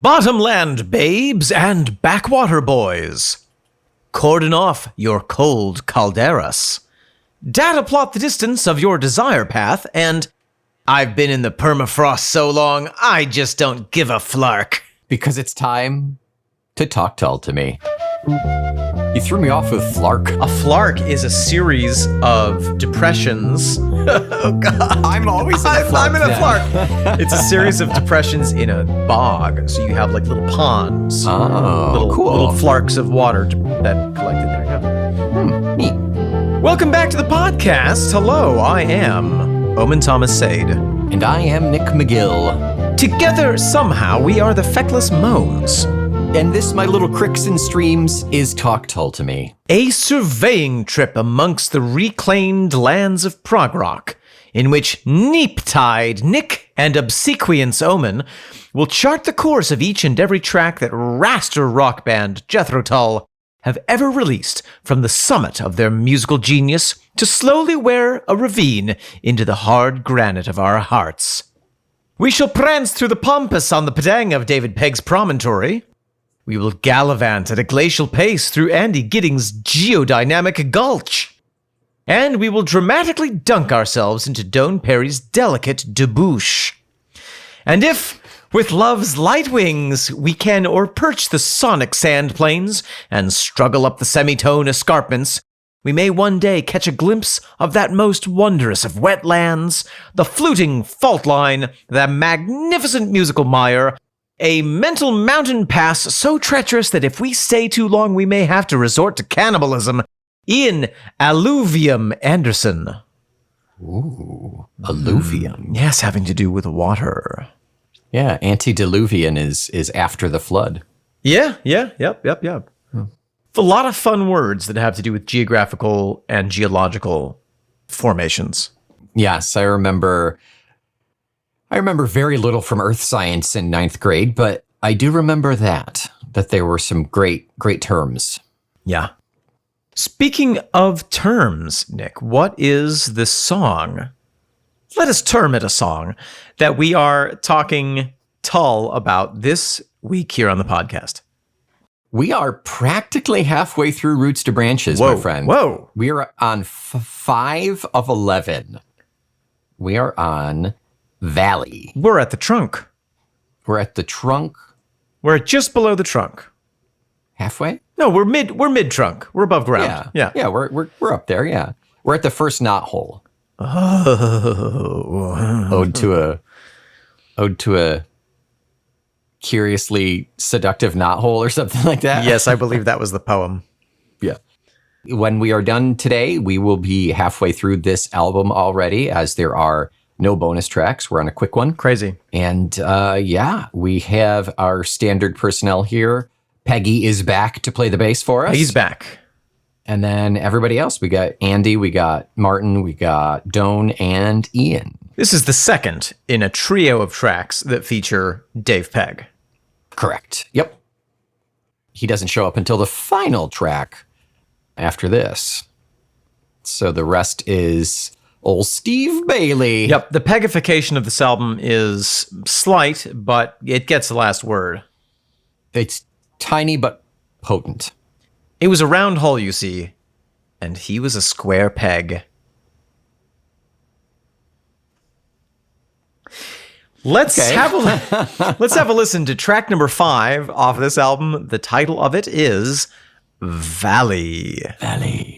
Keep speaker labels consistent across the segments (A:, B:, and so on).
A: Bottomland babes and backwater boys, cordon off your cold calderas. Data plot the distance of your desire path, and I've been in the permafrost so long, I just don't give a flark.
B: Because it's time to talk Tull to me. You threw me off with flark.
A: A flark is a series of depressions. Oh, God.
B: I'm always in a flark.
A: I'm in a flark. It's a series of depressions in a bog. So you have like little ponds.
B: Cool.
A: Little flarks of water that collected there. Yeah.
B: Neat.
A: Welcome back to the podcast. Hello, I am Omen Thomas Sade.
B: And I am Nick McGill.
A: Together, somehow, we are the Feckless Moans.
B: And this, my little cricks and streams, is Talk Tull to me.
A: A surveying trip amongst the reclaimed lands of prog rock, in which Neep-Tide, Nick, and Obsequience Omen will chart the course of each and every track that raster rock band Jethro Tull have ever released from the summit of their musical genius to slowly wear a ravine into the hard granite of our hearts. We shall prance through the pampas on the padang of David Pegg's promontory. We will gallivant at a glacial pace through Andy Gidding's geodynamic gulch. And we will dramatically dunk ourselves into Doane Perry's delicate debouche. And if, with love's light wings, we can o'erperch the sonic sand plains and struggle up the semitone escarpments, we may one day catch a glimpse of that most wondrous of wetlands, the fluting fault line, the magnificent musical mire, a mental mountain pass so treacherous that if we stay too long, we may have to resort to cannibalism in Alluvium Anderson.
B: Ooh, alluvium.
A: Yes, having to do with water.
B: Yeah, antediluvian is after the flood.
A: Yep. A lot of fun words that have to do with geographical and geological formations.
B: Yes, I remember very little from earth science in 9th grade, but I do remember that there were some great terms.
A: Yeah. Speaking of terms, Nick, what is the song? Let us term it a song that we are talking Tull about this week here on the podcast.
B: We are practically halfway through Roots to Branches, my friend.
A: Whoa.
B: We are on 5 of 11. We are on Valley.
A: We're at the trunk.
B: We're at the trunk.
A: We're just below the trunk.
B: Halfway?
A: No, we're mid trunk. We're above ground.
B: Yeah. We're up there, yeah. We're at the first knot hole.
A: Oh.
B: Ode to a curiously seductive knothole or something like that.
A: Yes, I believe that was the poem.
B: Yeah. When we are done today, we will be halfway through this album already, as there are no bonus tracks. We're on a quick one.
A: Crazy.
B: And we have our standard personnel here. Peggy is back to play the bass for us.
A: He's back.
B: And then everybody else. We got Andy, we got Martin, we got Doane, and Ian.
A: This is the second in a trio of tracks that feature Dave Pegg.
B: Correct. Yep. He doesn't show up until the final track after this. So the rest is old Steve Bailey.
A: Yep. The Peggification of this album is slight, but it gets the last word.
B: It's tiny but potent.
A: It was a round hole, you see, and he was a square peg. Let's have a listen to track number 5 off of this album. The title of it is Valley.
B: Valley.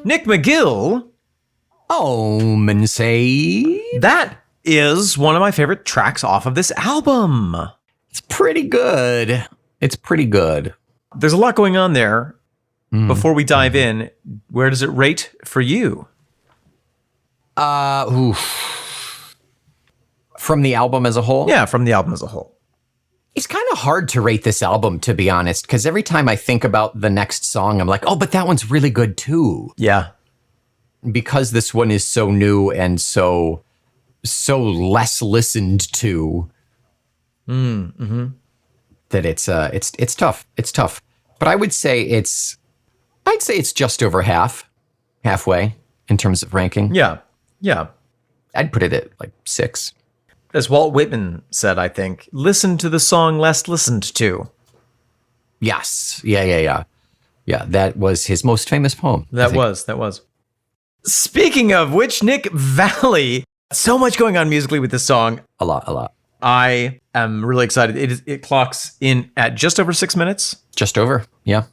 A: Nick McGill.
B: Omen say.
A: That is one of my favorite tracks off of this album.
B: It's pretty good.
A: There's a lot going on there. Before we dive in, where does it rate for you?
B: From the album as a whole?
A: Yeah, from the album as a whole.
B: It's kind of hard to rate this album, to be honest, because every time I think about the next song, I'm like, oh, but that one's really good too.
A: Yeah.
B: Because this one is so new and so less listened to, that it's tough. It's tough. But I would say it's just over halfway in terms of ranking.
A: Yeah. Yeah.
B: I'd put it at like 6.
A: As Walt Whitman said, I think, listen to the song less listened to.
B: Yes. Yeah. Yeah, that was his most famous poem.
A: That was. Speaking of which, Nick Valley, so much going on musically with this song.
B: A lot.
A: I am really excited. It clocks in at just over 6 minutes.
B: Just over, yeah.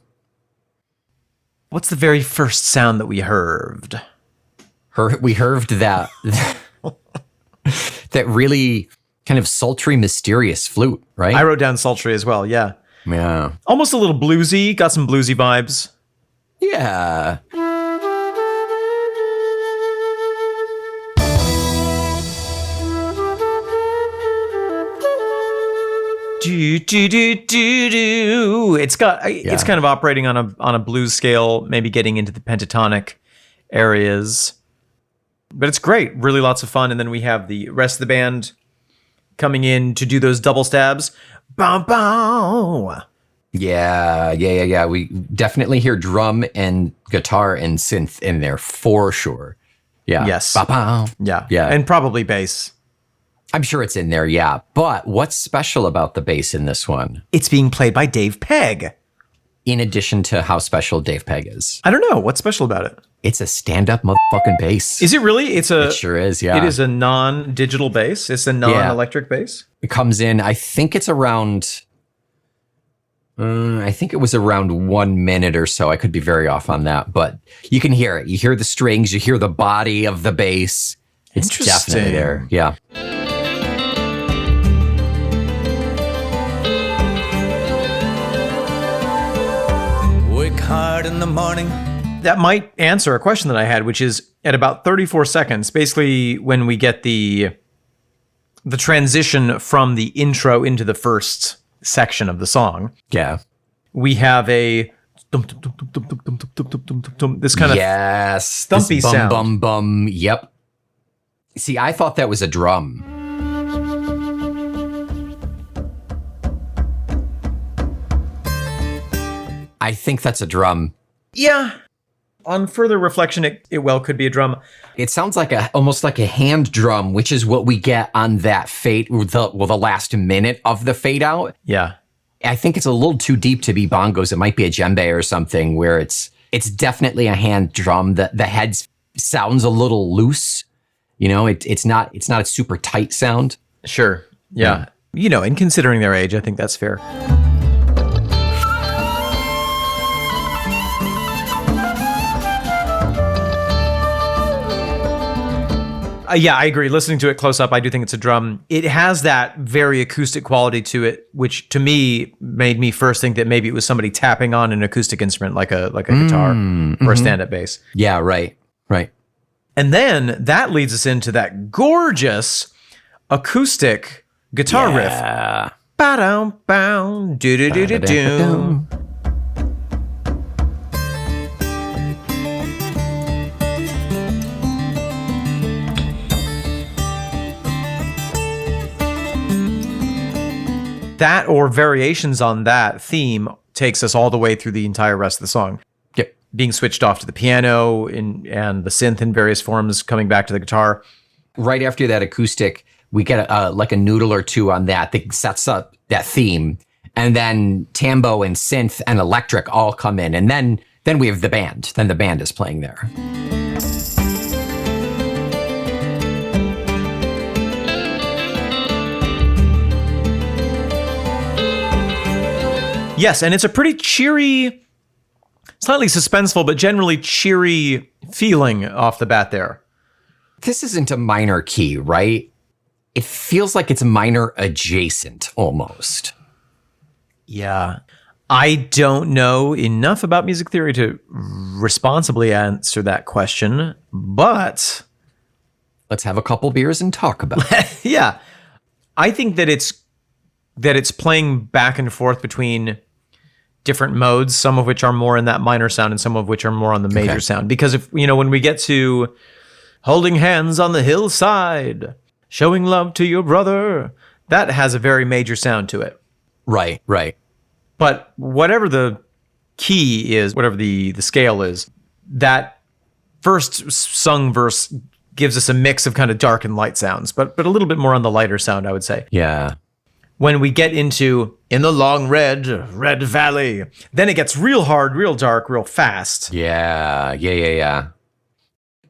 A: What's the very first sound that we heard?
B: We heard that that really kind of sultry, mysterious flute, right?
A: I wrote down sultry as well, yeah.
B: Yeah.
A: Almost a little bluesy, got some bluesy vibes.
B: Yeah.
A: Do. It's kind of operating on a blues scale, maybe getting into the pentatonic areas. But it's great, really lots of fun. And then we have the rest of the band coming in to do those double stabs. Bow, bow.
B: Yeah. We definitely hear drum and guitar and synth in there for sure. Yeah.
A: Yes.
B: Bow, bow.
A: Yeah. And probably bass.
B: I'm sure it's in there, yeah. But what's special about the bass in this one?
A: It's being played by Dave Pegg.
B: In addition to how special Dave Pegg is.
A: I don't know. What's special about it?
B: It's a stand-up motherfucking bass.
A: Is it really? It
B: sure is, yeah.
A: It is a non-digital bass. It's a non-electric bass.
B: It comes in, I think it's around... I think it was around 1 minute or so. I could be very off on that. But you can hear it. You hear the strings. You hear the body of the bass. It's definitely there. Yeah.
A: Hard in the morning. That might answer a question that I had, which is at about 34 seconds, basically when we get the transition from the intro into the first section of the song.
B: Yeah.
A: We have a this kind of thumpy
B: bum,
A: sound.
B: Bum, bum. Yep. See, I thought that was a drum. I think that's a drum.
A: Yeah. On further reflection, it well could be a drum.
B: It sounds like almost like a hand drum, which is what we get on that fade, the last minute of the fade out.
A: Yeah.
B: I think it's a little too deep to be bongos. It might be a djembe or something where it's definitely a hand drum. The head sounds a little loose. You know, it's not a super tight sound.
A: Sure. Yeah. You know, in considering their age, I think that's fair. Yeah, I agree. Listening to it close up, I do think it's a drum. It has that very acoustic quality to it, which to me made me first think that maybe it was somebody tapping on an acoustic instrument like a guitar or a stand-up bass.
B: Yeah, right.
A: And then that leads us into that gorgeous acoustic guitar riff. Ba-dum, bow, do-do-do-do-do. That or variations on that theme takes us all the way through the entire rest of the song.
B: Yep.
A: Being switched off to the piano and the synth in various forms, coming back to the guitar.
B: Right after that acoustic, we get like a noodle or two on that sets up that theme. And then tambo and synth and electric all come in. And then we have the band. Then the band is playing there.
A: Yes, and it's a pretty cheery, slightly suspenseful, but generally cheery feeling off the bat there.
B: This isn't a minor key, right? It feels like it's minor adjacent, almost.
A: Yeah. I don't know enough about music theory to responsibly answer that question, but...
B: Let's have a couple beers and talk about it.
A: Yeah. I think that it's playing back and forth between different modes, some of which are more in that minor sound and some of which are more on the major sound. Because if, when we get to holding hands on the hillside, showing love to your brother, that has a very major sound to it.
B: Right.
A: But whatever the key is, whatever the scale is, that first sung verse gives us a mix of kind of dark and light sounds, but a little bit more on the lighter sound, I would say.
B: Yeah.
A: When we get into In the Long Red Valley, then it gets real hard, real dark, real fast.
B: Yeah.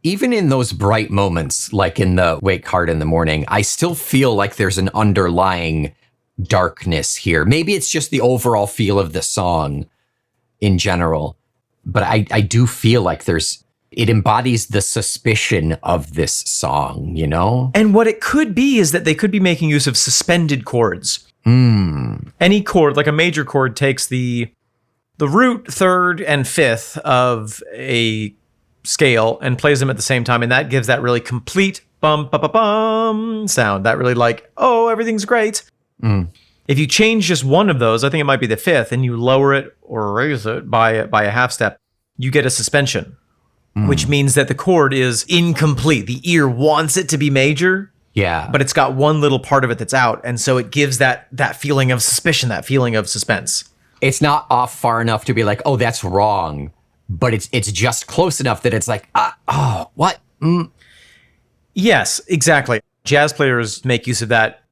B: Even in those bright moments, like in the Wake Hard in the Morning, I still feel like there's an underlying darkness here. Maybe it's just the overall feel of the song in general, but I do feel like it embodies the suspicion of this song,
A: And what it could be is that they could be making use of suspended chords. Any chord, like a major chord, takes the root, third, and fifth of a scale and plays them at the same time, and that gives that really complete bum ba ba bum sound. That really everything's great. If you change just one of those, I think it might be the fifth, and you lower it or raise it by a half step, you get a suspension. Which means that the chord is incomplete. The ear wants it to be major, but it's got one little part of it that's out, and so it gives that feeling of suspicion, that feeling of suspense.
B: It's not off far enough to be like, oh, that's wrong, but it's just close enough that it's like, what?
A: Yes, exactly. Jazz players make use of that.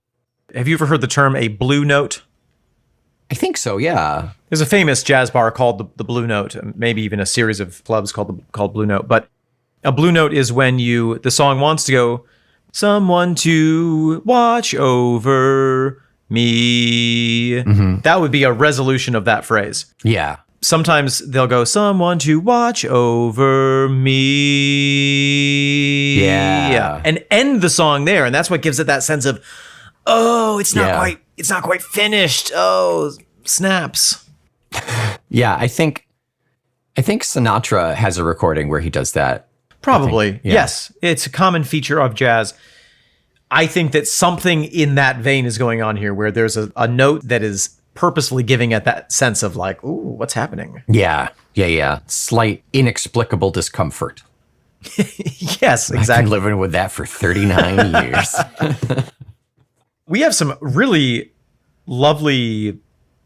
A: Have you ever heard the term a blue note?
B: I think so, yeah.
A: There's a famous jazz bar called the Blue Note, maybe even a series of clubs called Blue Note. But a blue note is when the song wants to go, someone to watch over me. That would be a resolution of that phrase.
B: Yeah.
A: Sometimes they'll go, someone to watch over me.
B: Yeah.
A: And end the song there. And that's what gives it that sense of, it's not quite finished. Oh, snaps.
B: Yeah, I think Sinatra has a recording where he does that.
A: Probably. Yes. It's a common feature of jazz. I think that something in that vein is going on here where there's a note that is purposefully giving it that sense of like, ooh, what's happening?
B: Yeah. Slight inexplicable discomfort.
A: Yes, exactly.
B: I've been living with that for 39 years.
A: We have some really lovely,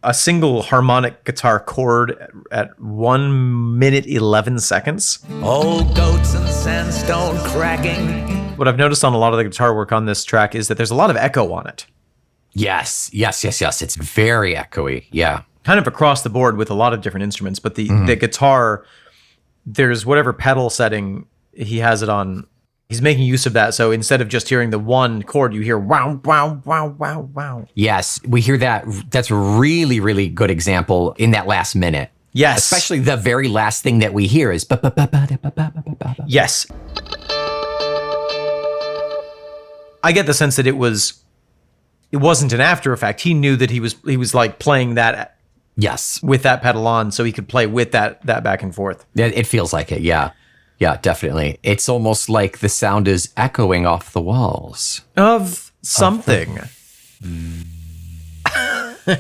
A: a single harmonic guitar chord at 1 minute 11 seconds.
C: Old goats and sandstone cracking.
A: What I've noticed on a lot of the guitar work on this track is that there's a lot of echo on it.
B: Yes. It's very echoey. Yeah.
A: Kind of across the board with a lot of different instruments, but the guitar, there's whatever pedal setting he has it on. He's making use of that. So instead of just hearing the one chord, you hear wow, wow, wow, wow, wow.
B: Yes, we hear that. That's a really, really good example in that last minute.
A: Yes.
B: Especially the very last thing that we hear is
A: yes. I get the sense that it wasn't an after effect. He knew that he was like playing that with that pedal on so he could play with that back and forth.
B: It feels like it, yeah. Yeah, definitely. It's almost like the sound is echoing off the walls.
A: Of something. The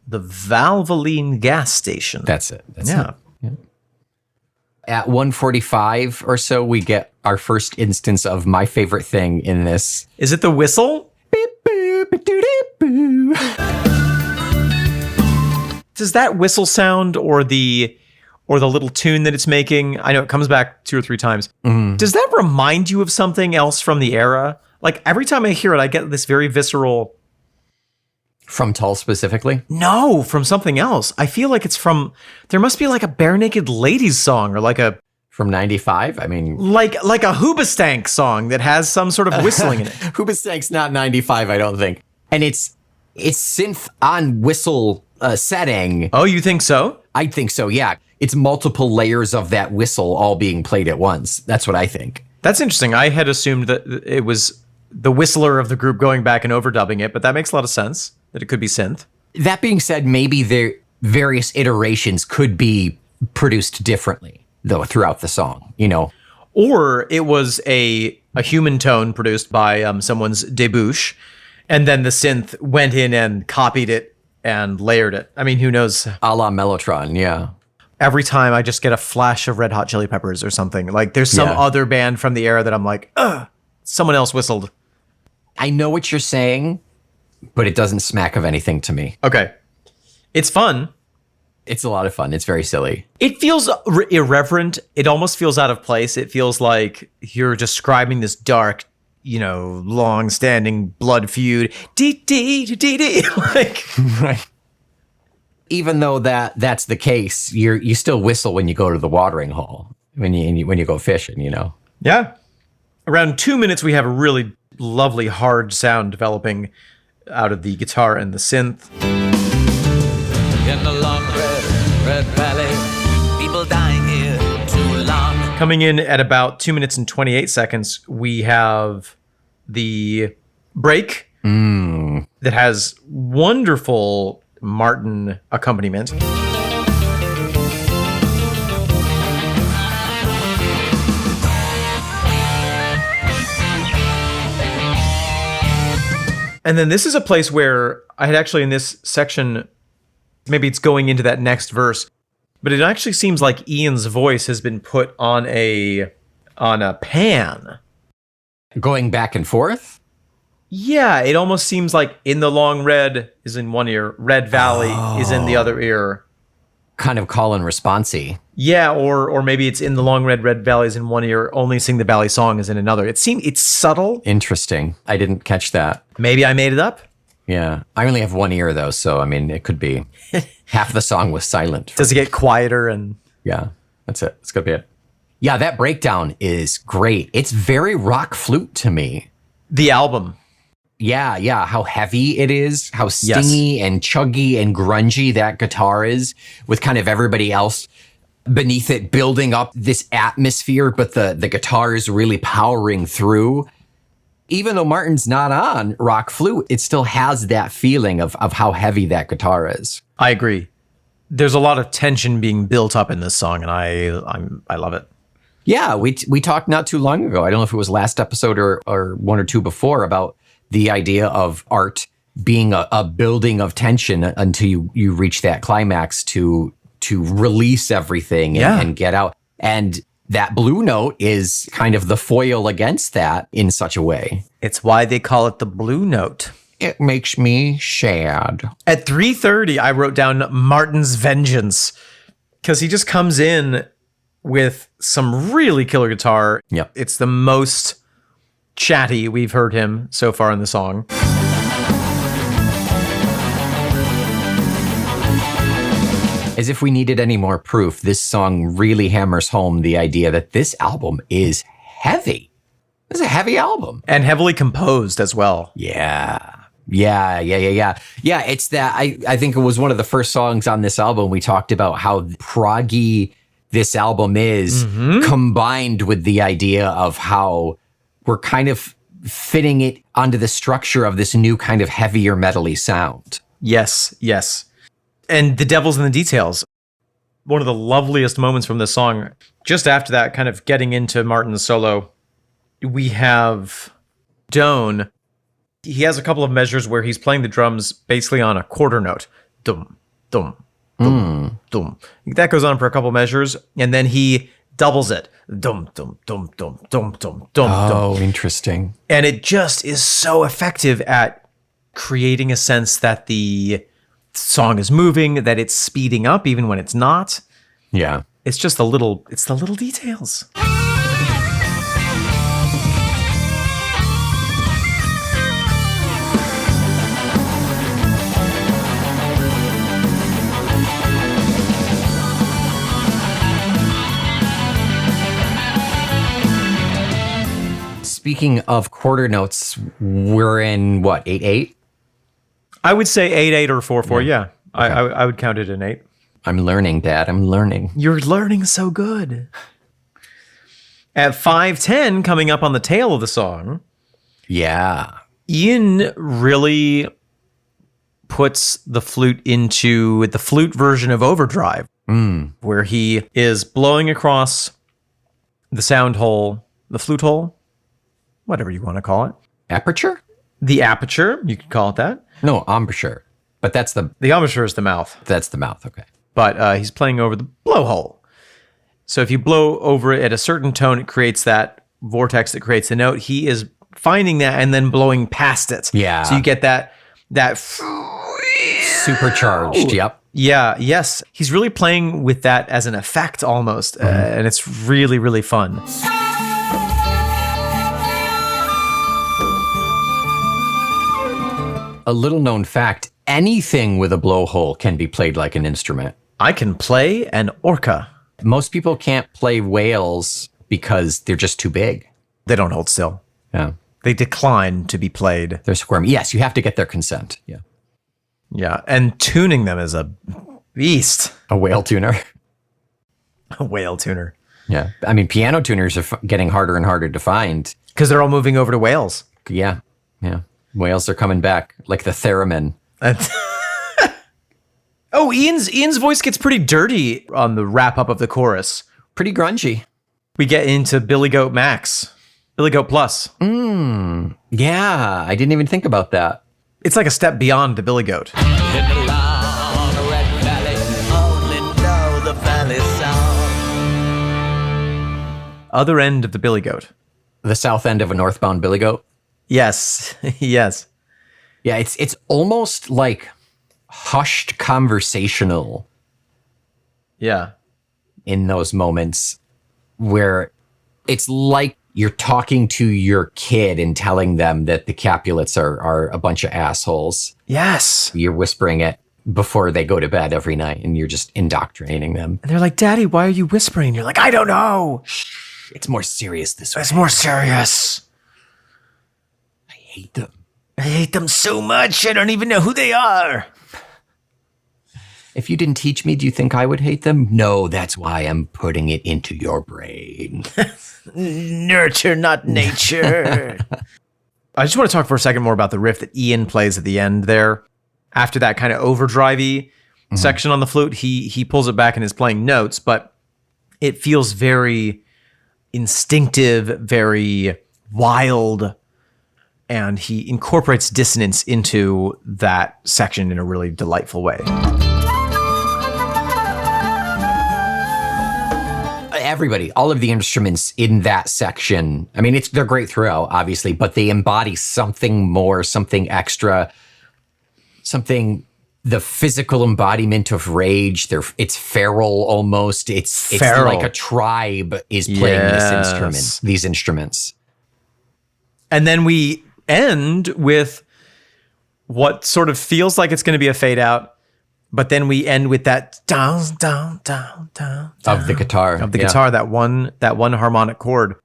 A: Valvoline gas station.
B: That's it.
A: Yeah.
B: At 1:45 or so, we get our first instance of my favorite thing in this.
A: Is it the whistle? Does that whistle sound or the little tune that it's making, I know it comes back 2 or 3 times. Does that remind you of something else from the era? Like every time I hear it, I get this very visceral.
B: From Tull specifically?
A: No, from something else. I feel like there must be like a Bare Naked Ladies song or like a.
B: From 95? I mean.
A: Like a Hoobastank song that has some sort of whistling in it.
B: Hoobastank's not 95, I don't think. And it's synth on whistle setting.
A: Oh, you think so?
B: I think so, yeah. It's multiple layers of that whistle all being played at once. That's what I think.
A: That's interesting. I had assumed that it was the whistler of the group going back and overdubbing it, but that makes a lot of sense, that it could be synth.
B: That being said, maybe their various iterations could be produced differently, though, throughout the song, you know?
A: Or it was a a human tone produced by someone's debouche, and then the synth went in and copied it and layered it. I mean, who knows?
B: A la Mellotron, yeah.
A: Every time I just get a flash of Red Hot Chili Peppers or something. Like there's some other band from the era that I'm like, ugh, someone else whistled.
B: I know what you're saying, but it doesn't smack of anything to me.
A: Okay. It's fun.
B: It's a lot of fun. It's very silly.
A: It feels irreverent. It almost feels out of place. It feels like you're describing this dark, long-standing blood feud. Dee. Like,
B: right. Even though that's the case, you still whistle when you go to the watering hole, when you go fishing,
A: Yeah. Around 2 minutes, we have a really lovely hard sound developing out of the guitar and the synth.
C: In the long red valley, people dying here too long.
A: Coming in at about 2 minutes and 28 seconds, we have the break that has wonderful Martin accompaniment. And then this is a place where I had actually in this section, maybe it's going into that next verse, but it actually seems like Ian's voice has been put on a pan.
B: Going back and forth?
A: Yeah, it almost seems like In the Long Red is in one ear, Red Valley is in the other ear.
B: Kind of call and responsey.
A: Yeah, or maybe it's In the Long Red Valley is in one ear, Only Sing the Valley Song is in another. It's subtle.
B: Interesting. I didn't catch that.
A: Maybe I made it up.
B: Yeah. I only have one ear though, so I mean it could be half the song was silent.
A: Does it get quieter and
B: yeah, that's it. That's gonna be it. Yeah, that breakdown is great. It's very rock flute to me.
A: The album.
B: Yeah, how heavy it is, how stingy and chuggy and grungy that guitar is, with kind of everybody else beneath it building up this atmosphere, but the guitar is really powering through. Even though Martin's not on rock flute, it still has that feeling of how heavy that guitar is.
A: I agree. There's a lot of tension being built up in this song, and I love it.
B: Yeah, we talked not too long ago. I don't know if it was last episode or one or two before about the idea of art being a building of tension until you reach that climax to release everything and get out. And that blue note is kind of the foil against that in such a way.
A: It's why they call it the blue note.
B: It makes me sad.
A: At 3:30, I wrote down Martin's Vengeance because he just comes in with some really killer guitar.
B: Yep.
A: It's the most chatty we've heard him so far in the song.
B: As if we needed any more proof, this song really hammers home the idea that this album is heavy. This is a heavy album.
A: And heavily composed as well.
B: Yeah, it's that, I think it was one of the first songs on this album we talked about how proggy this album is, combined with the idea of how we're kind of fitting it onto the structure of this new kind of heavier metally sound.
A: Yes. And the devil's in the details. One of the loveliest moments from this song. Just after that, kind of getting into Martin's solo, we have Doan. He has a couple of measures where he's playing the drums basically on a quarter note. Dum, dum, dum, dum. That goes on for a couple measures, and then he doubles it. Dum, dum, dum, dum, dum, dum, dum.
B: Oh, interesting.
A: And it just is so effective at creating a sense that the song is moving, that it's speeding up even when it's not.
B: Yeah.
A: It's just the little details.
B: Speaking of quarter notes, we're in what, 8/8?
A: I would say 8/8 or 4/4. Yeah. Okay. I would count it an 8.
B: I'm learning, Dad. I'm learning.
A: You're learning so good. At 5:10, coming up on the tail of the song.
B: Yeah.
A: Ian really puts the flute into the flute version of Overdrive, where he is blowing across the sound hole, the flute hole. whatever you want to call it.
B: Aperture?
A: The aperture, you could call it that.
B: No, embouchure. But that's the
A: embouchure is the mouth.
B: That's the mouth, okay.
A: But he's playing over the blowhole. So if you blow over it at a certain tone, it creates that vortex that creates the note. He is finding that and then blowing past it.
B: Yeah.
A: So you get that
B: supercharged. Yep.
A: Yeah. Yes. He's really playing with that as an effect almost, and it's really, really fun.
B: A little known fact, anything with a blowhole can be played like an instrument.
A: I can play an orca.
B: Most people can't play whales because they're just too big.
A: They don't hold still.
B: Yeah.
A: They decline to be played.
B: They're squirmy. Yes, you have to get their consent. Yeah.
A: Yeah. And tuning them is a beast.
B: A whale tuner.
A: A whale tuner.
B: Yeah. I mean, piano tuners are getting harder and harder to find.
A: Because they're all moving over to whales.
B: Yeah. Yeah. Whales are coming back, like the theremin.
A: Oh, Ian's voice gets pretty dirty on the wrap up of the chorus.
B: Pretty grungy.
A: We get into Billy Goat Max, Billy Goat Plus.
B: Yeah, I didn't even think about that.
A: It's like a step beyond the Billy Goat.
C: In the long red valley, only know the valley sound.
A: Other end of the Billy Goat.
B: The south end of a northbound billy goat.
A: Yes, yes.
B: Yeah, it's almost like hushed conversational
A: Yeah.
B: in those moments where it's like you're talking to your kid and telling them that the Capulets are a bunch of assholes.
A: Yes.
B: You're whispering it before they go to bed every night and you're just indoctrinating them.
A: And they're like, Daddy, why are you whispering? You're like, I don't know.
B: It's more serious this way.
A: It's more serious.
B: I hate them.
A: I hate them so much. I don't even know who they are.
B: If you didn't teach me, do you think I would hate them? No, that's why I'm putting it into your brain.
A: Nurture, not nature. I just want to talk for a second more about the riff that Ian plays at the end there. After that kind of overdrivey section on the flute, he pulls it back and is playing notes, but it feels very instinctive, very wild, and he incorporates dissonance into that section in a really delightful way.
B: Everybody, all of the instruments in that section, I mean, they're great throughout, obviously, but they embody something more, something extra, something, the physical embodiment of rage. It's feral almost. It's
A: Feral.
B: like a tribe is playing these instruments.
A: And then we end with what sort of feels like it's going to be a fade out, but then we end with that down, down, down, down,
B: Of the guitar.
A: guitar, that one harmonic chord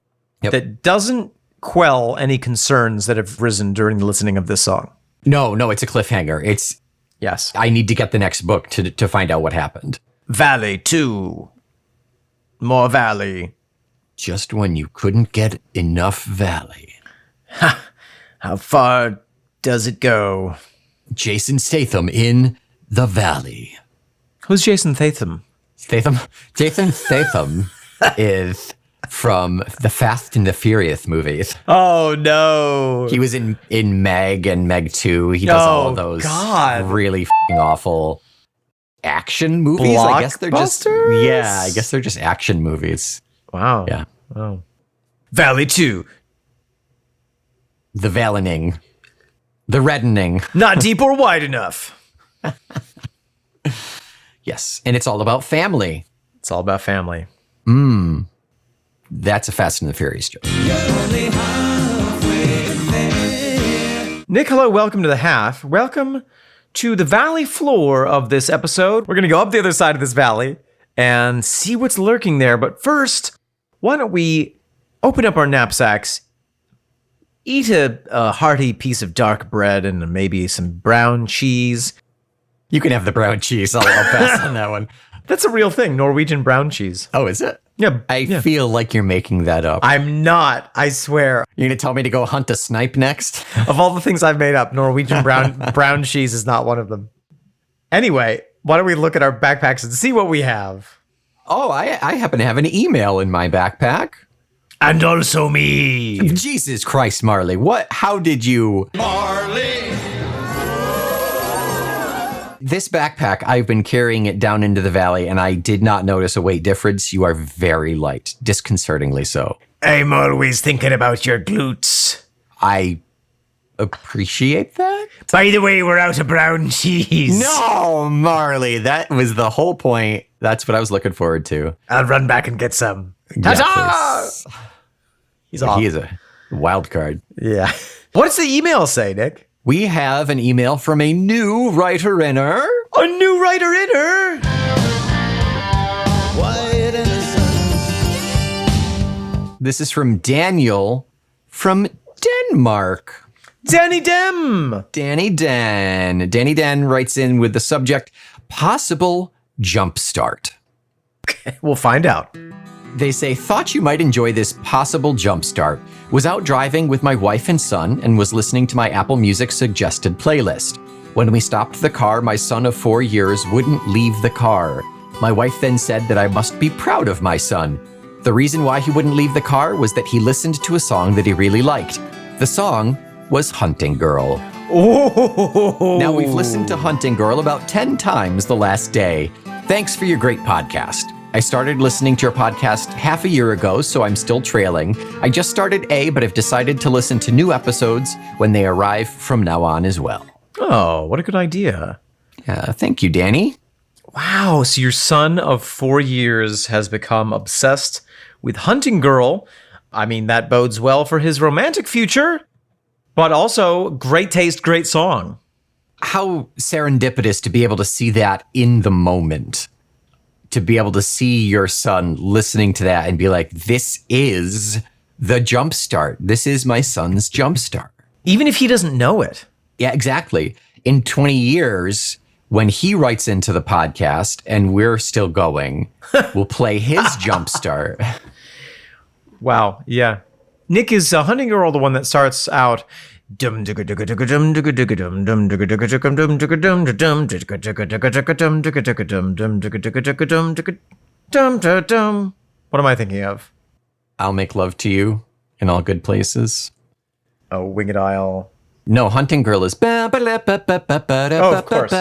A: that doesn't quell any concerns that have risen during the listening of this song.
B: No, it's a cliffhanger.
A: Yes.
B: I need to get the next book to find out what happened.
A: Valley 2. More valley.
B: Just when you couldn't get enough valley.
A: How far does it go?
B: Jason Statham in The Valley.
A: Who's Jason Statham?
B: Jason Statham is from the Fast and the Furious movies.
A: Oh, no.
B: He was in Meg and Meg 2. He does all of those really f***ing awful action movies. I guess they're just I guess they're just action movies.
A: Wow.
B: Yeah.
A: Wow. Valley 2.
B: The Valening. The Reddening.
A: Not deep or wide enough.
B: Yes. And it's all about family.
A: It's all about family.
B: That's a Fast and the Furious joke.
A: Nick, hello, welcome to the half. Welcome to the valley floor of this episode. We're going to go up the other side of this valley and see what's lurking there. But first, why don't we open up our knapsacks, eat a hearty piece of dark bread and maybe some brown cheese.
B: You can have the brown cheese. I'll pass on that one.
A: That's a real thing, Norwegian brown cheese.
B: Oh, is it?
A: Yeah.
B: I feel like you're making that up.
A: I'm not, I swear.
B: You're going to tell me to go hunt a snipe next?
A: Of all the things I've made up, Norwegian brown cheese is not one of them. Anyway, why don't we look at our backpacks and see what we have?
B: Oh, I happen to have an email in my backpack.
A: And also me.
B: Jesus Christ, Marley. How did you?
C: Marley!
B: This backpack, I've been carrying it down into the valley and I did not notice a weight difference. You are very light, disconcertingly so.
A: I'm always thinking about your glutes.
B: I appreciate that.
A: By the way, we're out of brown cheese.
B: No, Marley, that was the whole point. That's what I was looking forward to.
A: I'll run back and get some.
B: Yeah,
A: Ta-ta!
B: please.
A: He's off.
B: He is a wild card.
A: Yeah. What does the email say, Nick?
B: We have an email from a new writer-inner.
A: A new writer-inner.
C: White innocence.
B: This is from Daniel from Denmark.
A: Danny Dem.
B: Danny Den. Danny Den writes in with the subject, possible jump start.
A: We'll find out.
B: They say, thought you might enjoy this possible jump start. Was out driving with my wife and son and was listening to my Apple Music suggested playlist. When we stopped the car, my son of 4 years wouldn't leave the car. My wife then said that I must be proud of my son. The reason why he wouldn't leave the car was that he listened to a song that he really liked. The song was Hunting Girl.
A: Oh.
B: Now we've listened to Hunting Girl about 10 times the last day. Thanks for your great podcast. I started listening to your podcast half a year ago, so I'm still trailing. I just started A, but have decided to listen to new episodes when they arrive from now on as well.
A: Oh, what a good idea.
B: Thank you, Danny.
A: Wow, so your son of 4 years has become obsessed with Hunting Girl. I mean, that bodes well for his romantic future, but also great taste, great song.
B: How serendipitous to be able to see that in the moment. To be able to see your son listening to that and be like, this is the jump start. This is my son's jump start.
A: Even if he doesn't know it.
B: Yeah, exactly. In 20 years, when he writes into the podcast and we're still going, we'll play his jump start.
A: Wow, yeah. Nick, is Hunting Girl the one that starts out dum dum dum dum dum dum dum dum dum dum dum. What am I thinking of?
B: I'll make love to you in all good places.
A: Oh, Winged Isle.
B: No, Hunting Girl is. Oh,
A: of course.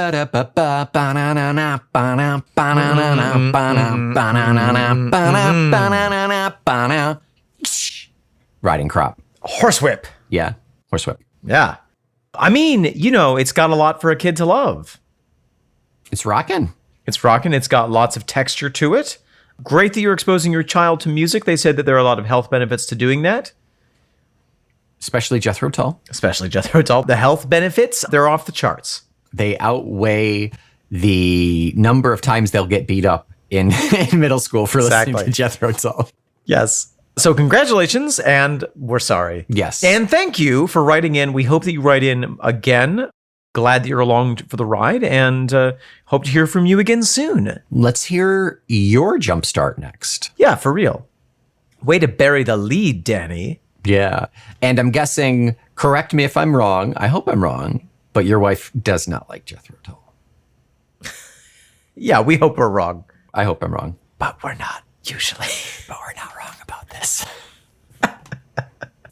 B: Riding crop.
A: Horsewhip.
B: Yeah, horsewhip.
A: Yeah. I mean, you know, it's got a lot for a kid to love.
B: It's rocking.
A: It's rocking. It's got lots of texture to it. Great that you're exposing your child to music. They said that there are a lot of health benefits to doing that.
B: Especially Jethro Tull.
A: Especially Jethro Tull. The health benefits, they're off the charts.
B: They outweigh the number of times they'll get beat up in middle school for listening to Jethro Tull.
A: Yes. So congratulations, and we're sorry.
B: Yes.
A: And thank you for writing in. We hope that you write in again. Glad that you're along for the ride, and hope to hear from you again soon.
B: Let's hear your jumpstart next.
A: Yeah, for real. Way to bury the lead, Danny.
B: Yeah. And I'm guessing, correct me if I'm wrong, I hope I'm wrong, but your wife does not like Jethro Tull.
A: Yeah, we hope we're wrong.
B: I hope I'm wrong.
A: But we're not, usually.
B: But we're not wrong about this.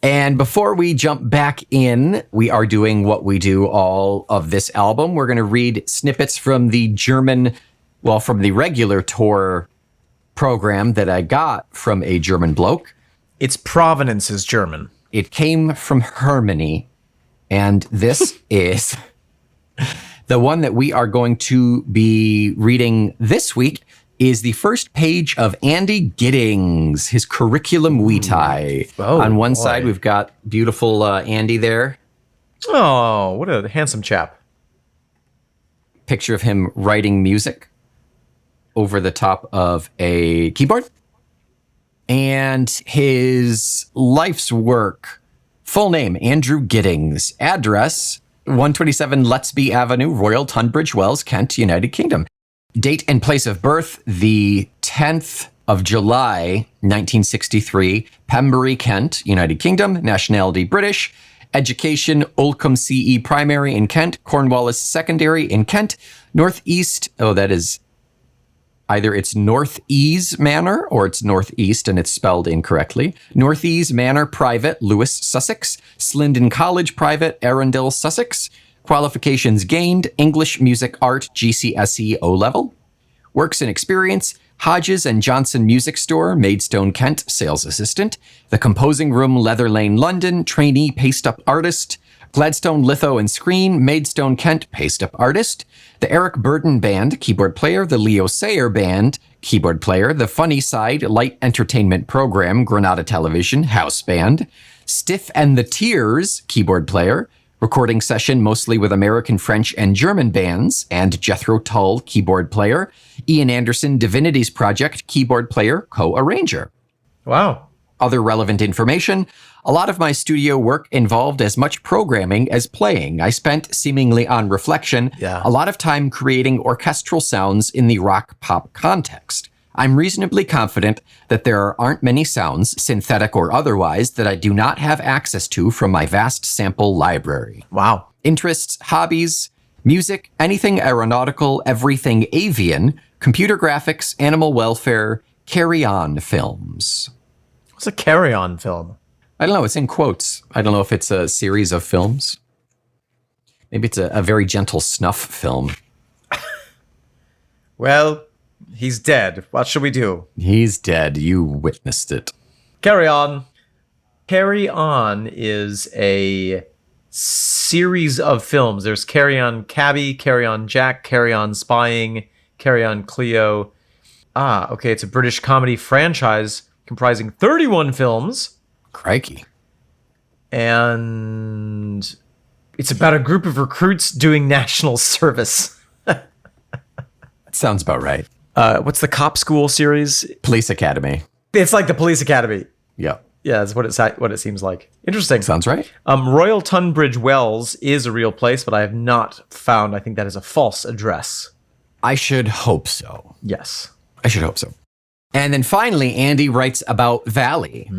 B: And before we jump back in, we are doing what we do all of this album. We're going to read snippets from the German, well, from the regular tour program that I got from a German bloke.
A: Its provenance is German.
B: It came from Germany. And this is the one that we are going to be reading this week. Is the first page of Andy Giddings, his curriculum vitae.
A: Oh,
B: on one
A: boy.
B: side, we've got beautiful Andy there.
A: Oh, what a handsome chap.
B: Picture of him writing music over the top of a keyboard. And his life's work. Full name, Andrew Giddings. Address, 127 Lettsby Avenue, Royal Tunbridge Wells, Kent, United Kingdom. Date and place of birth, the 10th of July, 1963, Pembury, Kent, United Kingdom. Nationality, British. Education, Oldcombe CE Primary in Kent. Cornwallis Secondary in Kent. Northeast, Either it's Northease Manor or it's Northeast and it's spelled incorrectly. Northease Manor Private, Lewis, Sussex. Slindon College Private, Arundel, Sussex. Qualifications gained, English Music Art, GCSE O-Level. Works and experience, Hodges and Johnson Music Store, Maidstone, Kent, sales assistant. The Composing Room, Leather Lane, London, trainee paste-up artist. Gladstone Litho and Screen, Maidstone, Kent, paste-up artist. The Eric Burden Band, keyboard player. The Leo Sayer Band, keyboard player. The Funny Side, light entertainment program, Granada Television, house band. Stiff and the Tears, keyboard player. Recording session mostly with American, French, and German bands, and Jethro Tull, keyboard player. Ian Anderson, Divinities Project, keyboard player, co-arranger.
A: Wow.
B: Other relevant information. A lot of my studio work involved as much programming as playing. I spent, seemingly on reflection, a lot of time creating orchestral sounds in the rock-pop context. I'm reasonably confident that there aren't many sounds, synthetic or otherwise, that I do not have access to from my vast sample library.
A: Wow.
B: Interests, hobbies, music, anything aeronautical, everything avian, computer graphics, animal welfare, carry-on films.
A: What's a carry-on film?
B: I don't know. It's in quotes. I don't know if it's a series of films. Maybe it's a very gentle snuff film.
A: Well, he's dead. What should we do?
B: He's dead. You witnessed it.
A: Carry On. Carry On is a series of films. There's Carry On Cabby, Carry On Jack, Carry On Spying, Carry On Cleo. Okay, it's a British comedy franchise comprising 31 films.
B: Crikey.
A: And it's about a group of recruits doing national service.
B: That sounds about right.
A: What's the cop school series?
B: Police Academy.
A: It's like the Police Academy.
B: Yeah.
A: Yeah, that's what it seems like. Interesting.
B: Sounds right.
A: Royal Tunbridge Wells is a real place, but I have not found, I think that is a false address.
B: I should hope so.
A: Yes.
B: I should hope so. And then finally, Andy writes about Valley.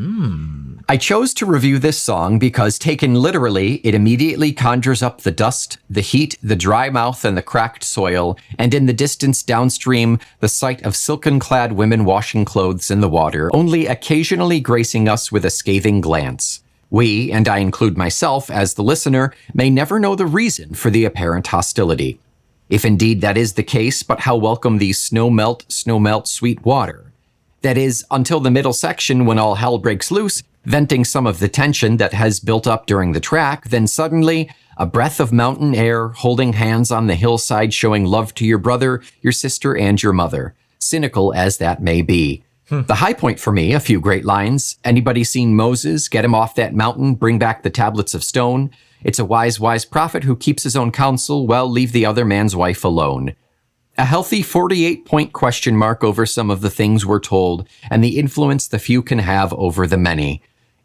B: I chose to review this song because, taken literally, it immediately conjures up the dust, the heat, the dry mouth, and the cracked soil, and in the distance downstream, the sight of silken-clad women washing clothes in the water, only occasionally gracing us with a scathing glance. We, and I include myself as the listener, may never know the reason for the apparent hostility. If indeed that is the case, but how welcome the snow melt, sweet water. That is, until the middle section when all hell breaks loose, venting some of the tension that has built up during the track, then suddenly, a breath of mountain air, holding hands on the hillside showing love to your brother, your sister, and your mother. Cynical as that may be. The high point for me, a few great lines. Anybody seen Moses? Get him off that mountain, bring back the tablets of stone. It's a wise prophet who keeps his own counsel, well, leave the other man's wife alone. A healthy 48-point question mark over some of the things we're told and the influence the few can have over the many.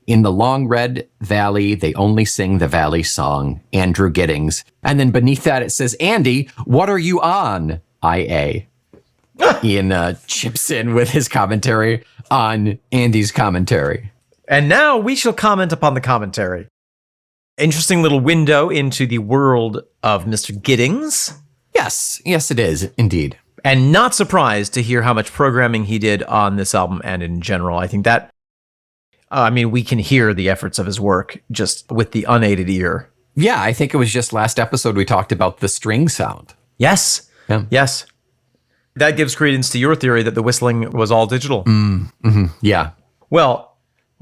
B: In the long red valley, they only sing the valley song, Andrew Giddings. And then beneath that it says, Andy, what are you on? IA. Ian chips in with his commentary on Andy's commentary.
A: And now we shall comment upon the commentary. Interesting little window into the world of Mr. Giddings.
B: Yes, it is, indeed.
A: And not surprised to hear how much programming he did on this album and in general. I think that, we can hear the efforts of his work just with the unaided ear.
B: Yeah, I think it was just last episode we talked about the string sound.
A: Yes.
B: Yeah.
A: Yes. That gives credence to your theory that the whistling was all digital.
B: Yeah.
A: Well,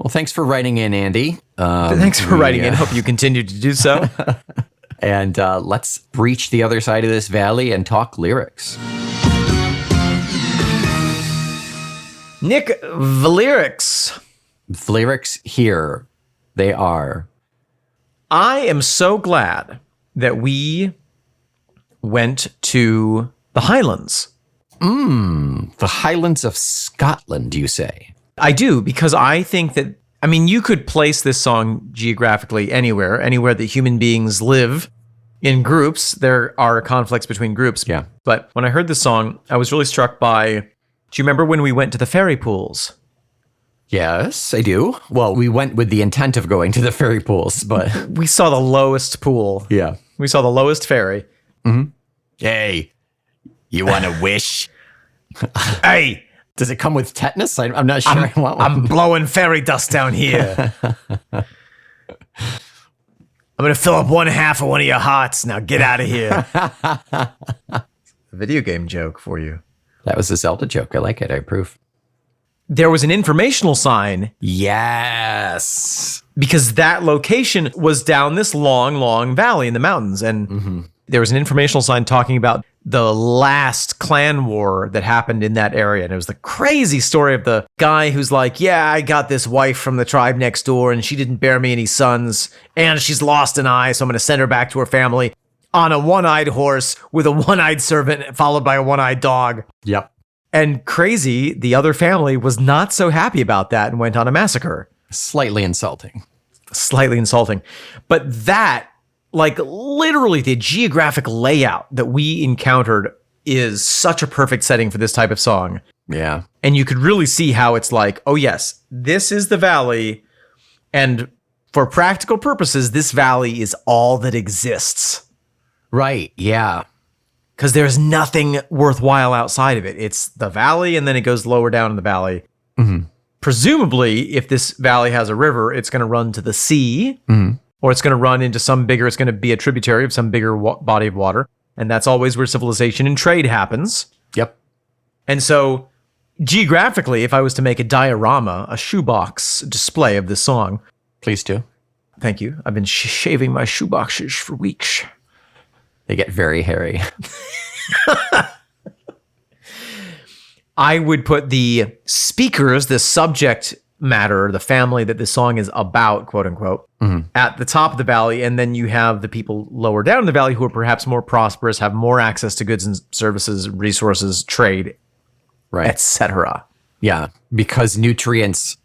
B: thanks for writing in, Andy.
A: Thanks for writing in. Hope you continue to do so.
B: And let's breach the other side of this valley and talk lyrics.
A: Nick, the lyrics.
B: The lyrics here, they are.
A: I am so glad that we went to the Highlands.
B: The Highlands of Scotland, you say?
A: I do, because I think that, you could place this song geographically anywhere that human beings live in groups. There are conflicts between groups.
B: Yeah.
A: But when I heard this song, I was really struck by, do you remember when we went to the fairy pools?
B: Yes, I do. Well, we went with the intent of going to the fairy pools, but...
A: We saw the lowest pool.
B: Yeah.
A: We saw the lowest fairy.
B: Hey, you want to wish?
A: Hey,
B: Does it come with tetanus? I'm not sure I want one.
A: I'm blowing fairy dust down here. I'm going to fill up one half of one of your hearts. Now get out of here. A video game joke for you.
B: That was a Zelda joke. I like it. I approve.
A: There was an informational sign
B: Yes.
A: because that location was down this long, long valley in the mountains. And there was an informational sign talking about the last clan war that happened in that area. And it was the crazy story of the guy who's like, yeah, I got this wife from the tribe next door and she didn't bear me any sons and she's lost an eye. So I'm going to send her back to her family on a one-eyed horse with a one-eyed servant followed by a one-eyed dog.
B: Yep.
A: And crazy, the other family was not so happy about that and went on a massacre.
B: Slightly insulting.
A: Slightly insulting. But that, like literally the geographic layout that we encountered is such a perfect setting for this type of song.
B: Yeah.
A: And you could really see how it's like, oh yes, this is the valley. And for practical purposes, this valley is all that exists.
B: Right. Yeah.
A: Because there's nothing worthwhile outside of it. It's the valley, and then it goes lower down in the valley. Presumably, if this valley has a river, it's going to run to the sea, or it's going to run into some bigger, it's going to be a tributary of some bigger body of water. And that's always where civilization and trade happens.
B: Yep.
A: And so, geographically, if I was to make a diorama, a shoebox display of this song.
B: Please do.
A: Thank you. I've been shaving my shoeboxes for weeks.
B: They get very hairy.
A: I would put the speakers, the subject matter, the family that this song is about, quote unquote, at the top of the valley. And then you have the people lower down in the valley who are perhaps more prosperous, have more access to goods and services, resources, trade,
B: Right.
A: etc.
B: Yeah. Because nutrients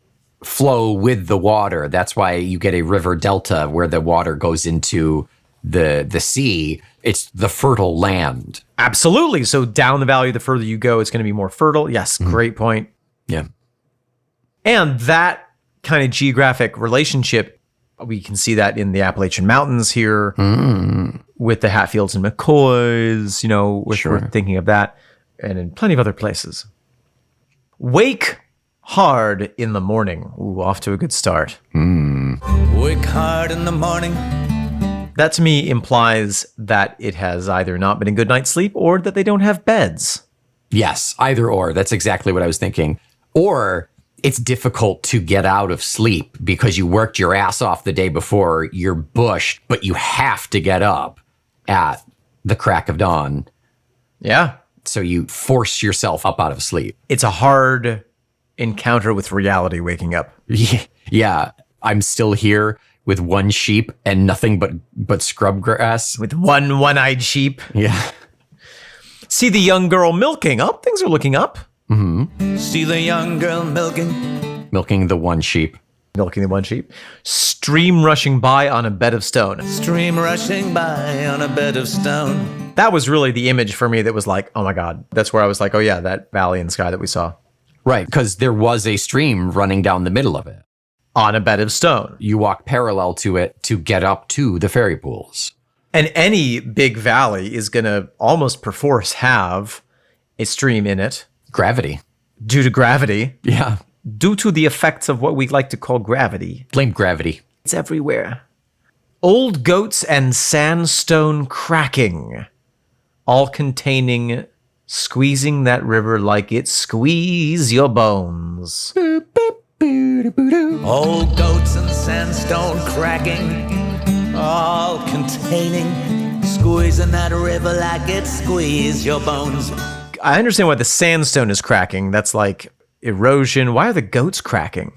B: flow with the water. That's why you get a river delta where the water goes into the sea. It's the fertile land.
A: Absolutely. So down the valley, the further you go, it's going to be more fertile. Yes, great point.
B: Yeah.
A: And that kind of geographic relationship, we can see that in the Appalachian Mountains here with the Hatfields and McCoys, if we're thinking of that, and in plenty of other places. Wake hard in the morning. Ooh, off to a good start.
C: Wake hard in the morning.
A: That to me implies that it has either not been a good night's sleep or that they don't have beds.
B: Yes, either or. That's exactly what I was thinking. Or it's difficult to get out of sleep because you worked your ass off the day before, you're bushed, but you have to get up at the crack of dawn.
A: Yeah.
B: So you force yourself up out of sleep.
A: It's a hard encounter with reality waking up.
B: Yeah, I'm still here with one sheep and nothing but scrub grass.
A: With one-eyed sheep.
B: Yeah.
A: See the young girl milking. Oh, things are looking up.
C: See the young girl milking.
B: Milking the one sheep.
A: Milking the one sheep. Stream rushing by on a bed of stone.
C: Stream rushing by on a bed of stone.
A: That was really the image for me that was like, oh my God. That's where I was like, oh yeah, that valley and sky that we saw.
B: Right, because there was a stream running down the middle of it.
A: On a bed of stone.
B: You walk parallel to it to get up to the fairy pools.
A: And any big valley is going to almost perforce have a stream in it.
B: Gravity.
A: Due to gravity.
B: Yeah.
A: Due to the effects of what we like to call gravity.
B: Blame gravity.
A: It's everywhere. Old goats and sandstone cracking. All containing squeezing that river like it squeeze your bones.
C: Old goats and sandstone cracking, all containing, squeezing that river like it squeeze your bones.
A: I understand why the sandstone is cracking. That's like erosion. Why are the goats cracking?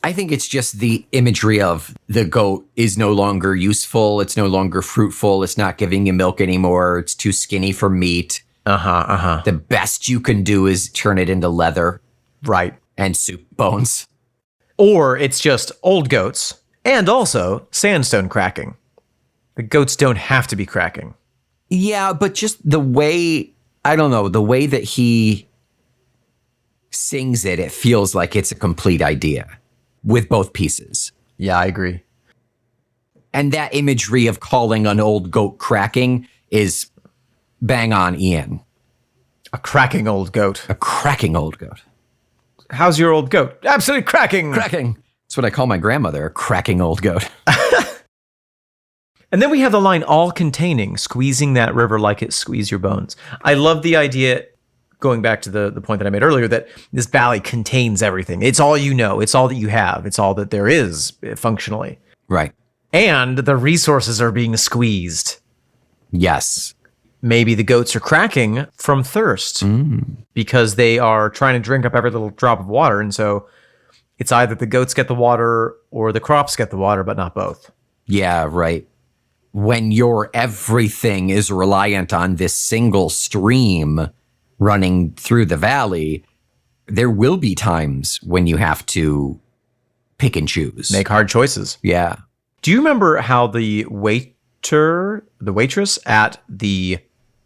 B: I think it's just the imagery of the goat is no longer useful. It's no longer fruitful. It's not giving you milk anymore. It's too skinny for meat. The best you can do is turn it into leather.
A: Right.
B: And soup bones.
A: Or it's just old goats and also sandstone cracking. The goats don't have to be cracking.
B: Yeah, but just the way, I don't know, the way that he sings it, it feels like it's a complete idea with both pieces.
A: Yeah, I agree.
B: And that imagery of calling an old goat cracking is bang on, Ian.
A: A cracking old goat.
B: A cracking old goat.
A: How's your old goat? Absolutely cracking.
B: Cracking. That's what I call my grandmother, a cracking old goat.
A: And then we have the line, all containing, squeezing that river like it squeeze your bones. I love the idea, going back to the point that I made earlier, that this valley contains everything. It's all you know. It's all that you have. It's all that there is functionally.
B: Right.
A: And the resources are being squeezed.
B: Yes.
A: Maybe the goats are cracking from thirst because they are trying to drink up every little drop of water. And so it's either the goats get the water or the crops get the water, but not both.
B: Yeah, right. When your everything is reliant on this single stream running through the valley, there will be times when you have to pick and choose.
A: Make hard choices.
B: Yeah.
A: Do you remember how the waitress at the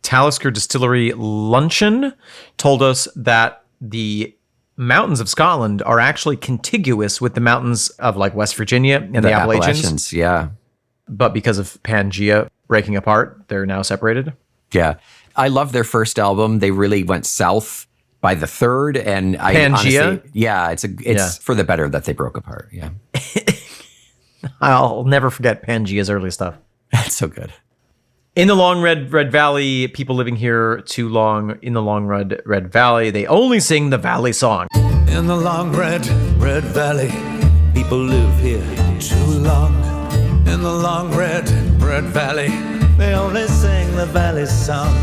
A: Talisker Distillery luncheon told us that the mountains of Scotland are actually contiguous with the mountains of like West Virginia and the Appalachians?
B: Yeah.
A: But because of Pangea breaking apart, they're now separated?
B: Yeah. I love their first album. They really went south by the third. And
A: Pangea?
B: Honestly, yeah, it's for the better that they broke apart. Yeah.
A: I'll never forget Pangea's early stuff.
B: That's so good.
A: In the long red valley, people living here too long. In the long red valley, they only sing the valley song.
C: In the long red valley, people live here too long. In the long red valley, they only sing the valley song.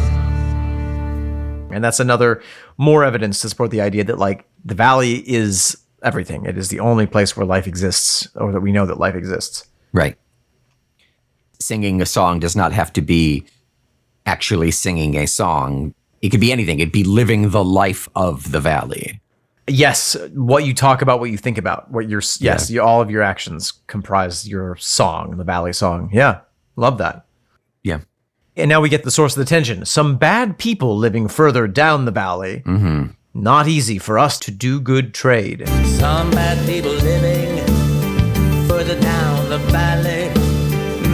A: And that's another more evidence to support the idea that like the valley is everything. It is the only place where life exists, or that we know that life exists.
B: Right. Singing a song does not have to be actually singing a song. It could be anything. It'd be living the life of the valley.
A: Yes, what you talk about, what you think about, all of your actions comprise your song, the valley song. Yeah, love that.
B: Yeah.
A: And now we get the source of the tension. Some bad people living further down the valley. Mm-hmm. Not easy for us to do good trade.
C: Some bad people living further down the valley.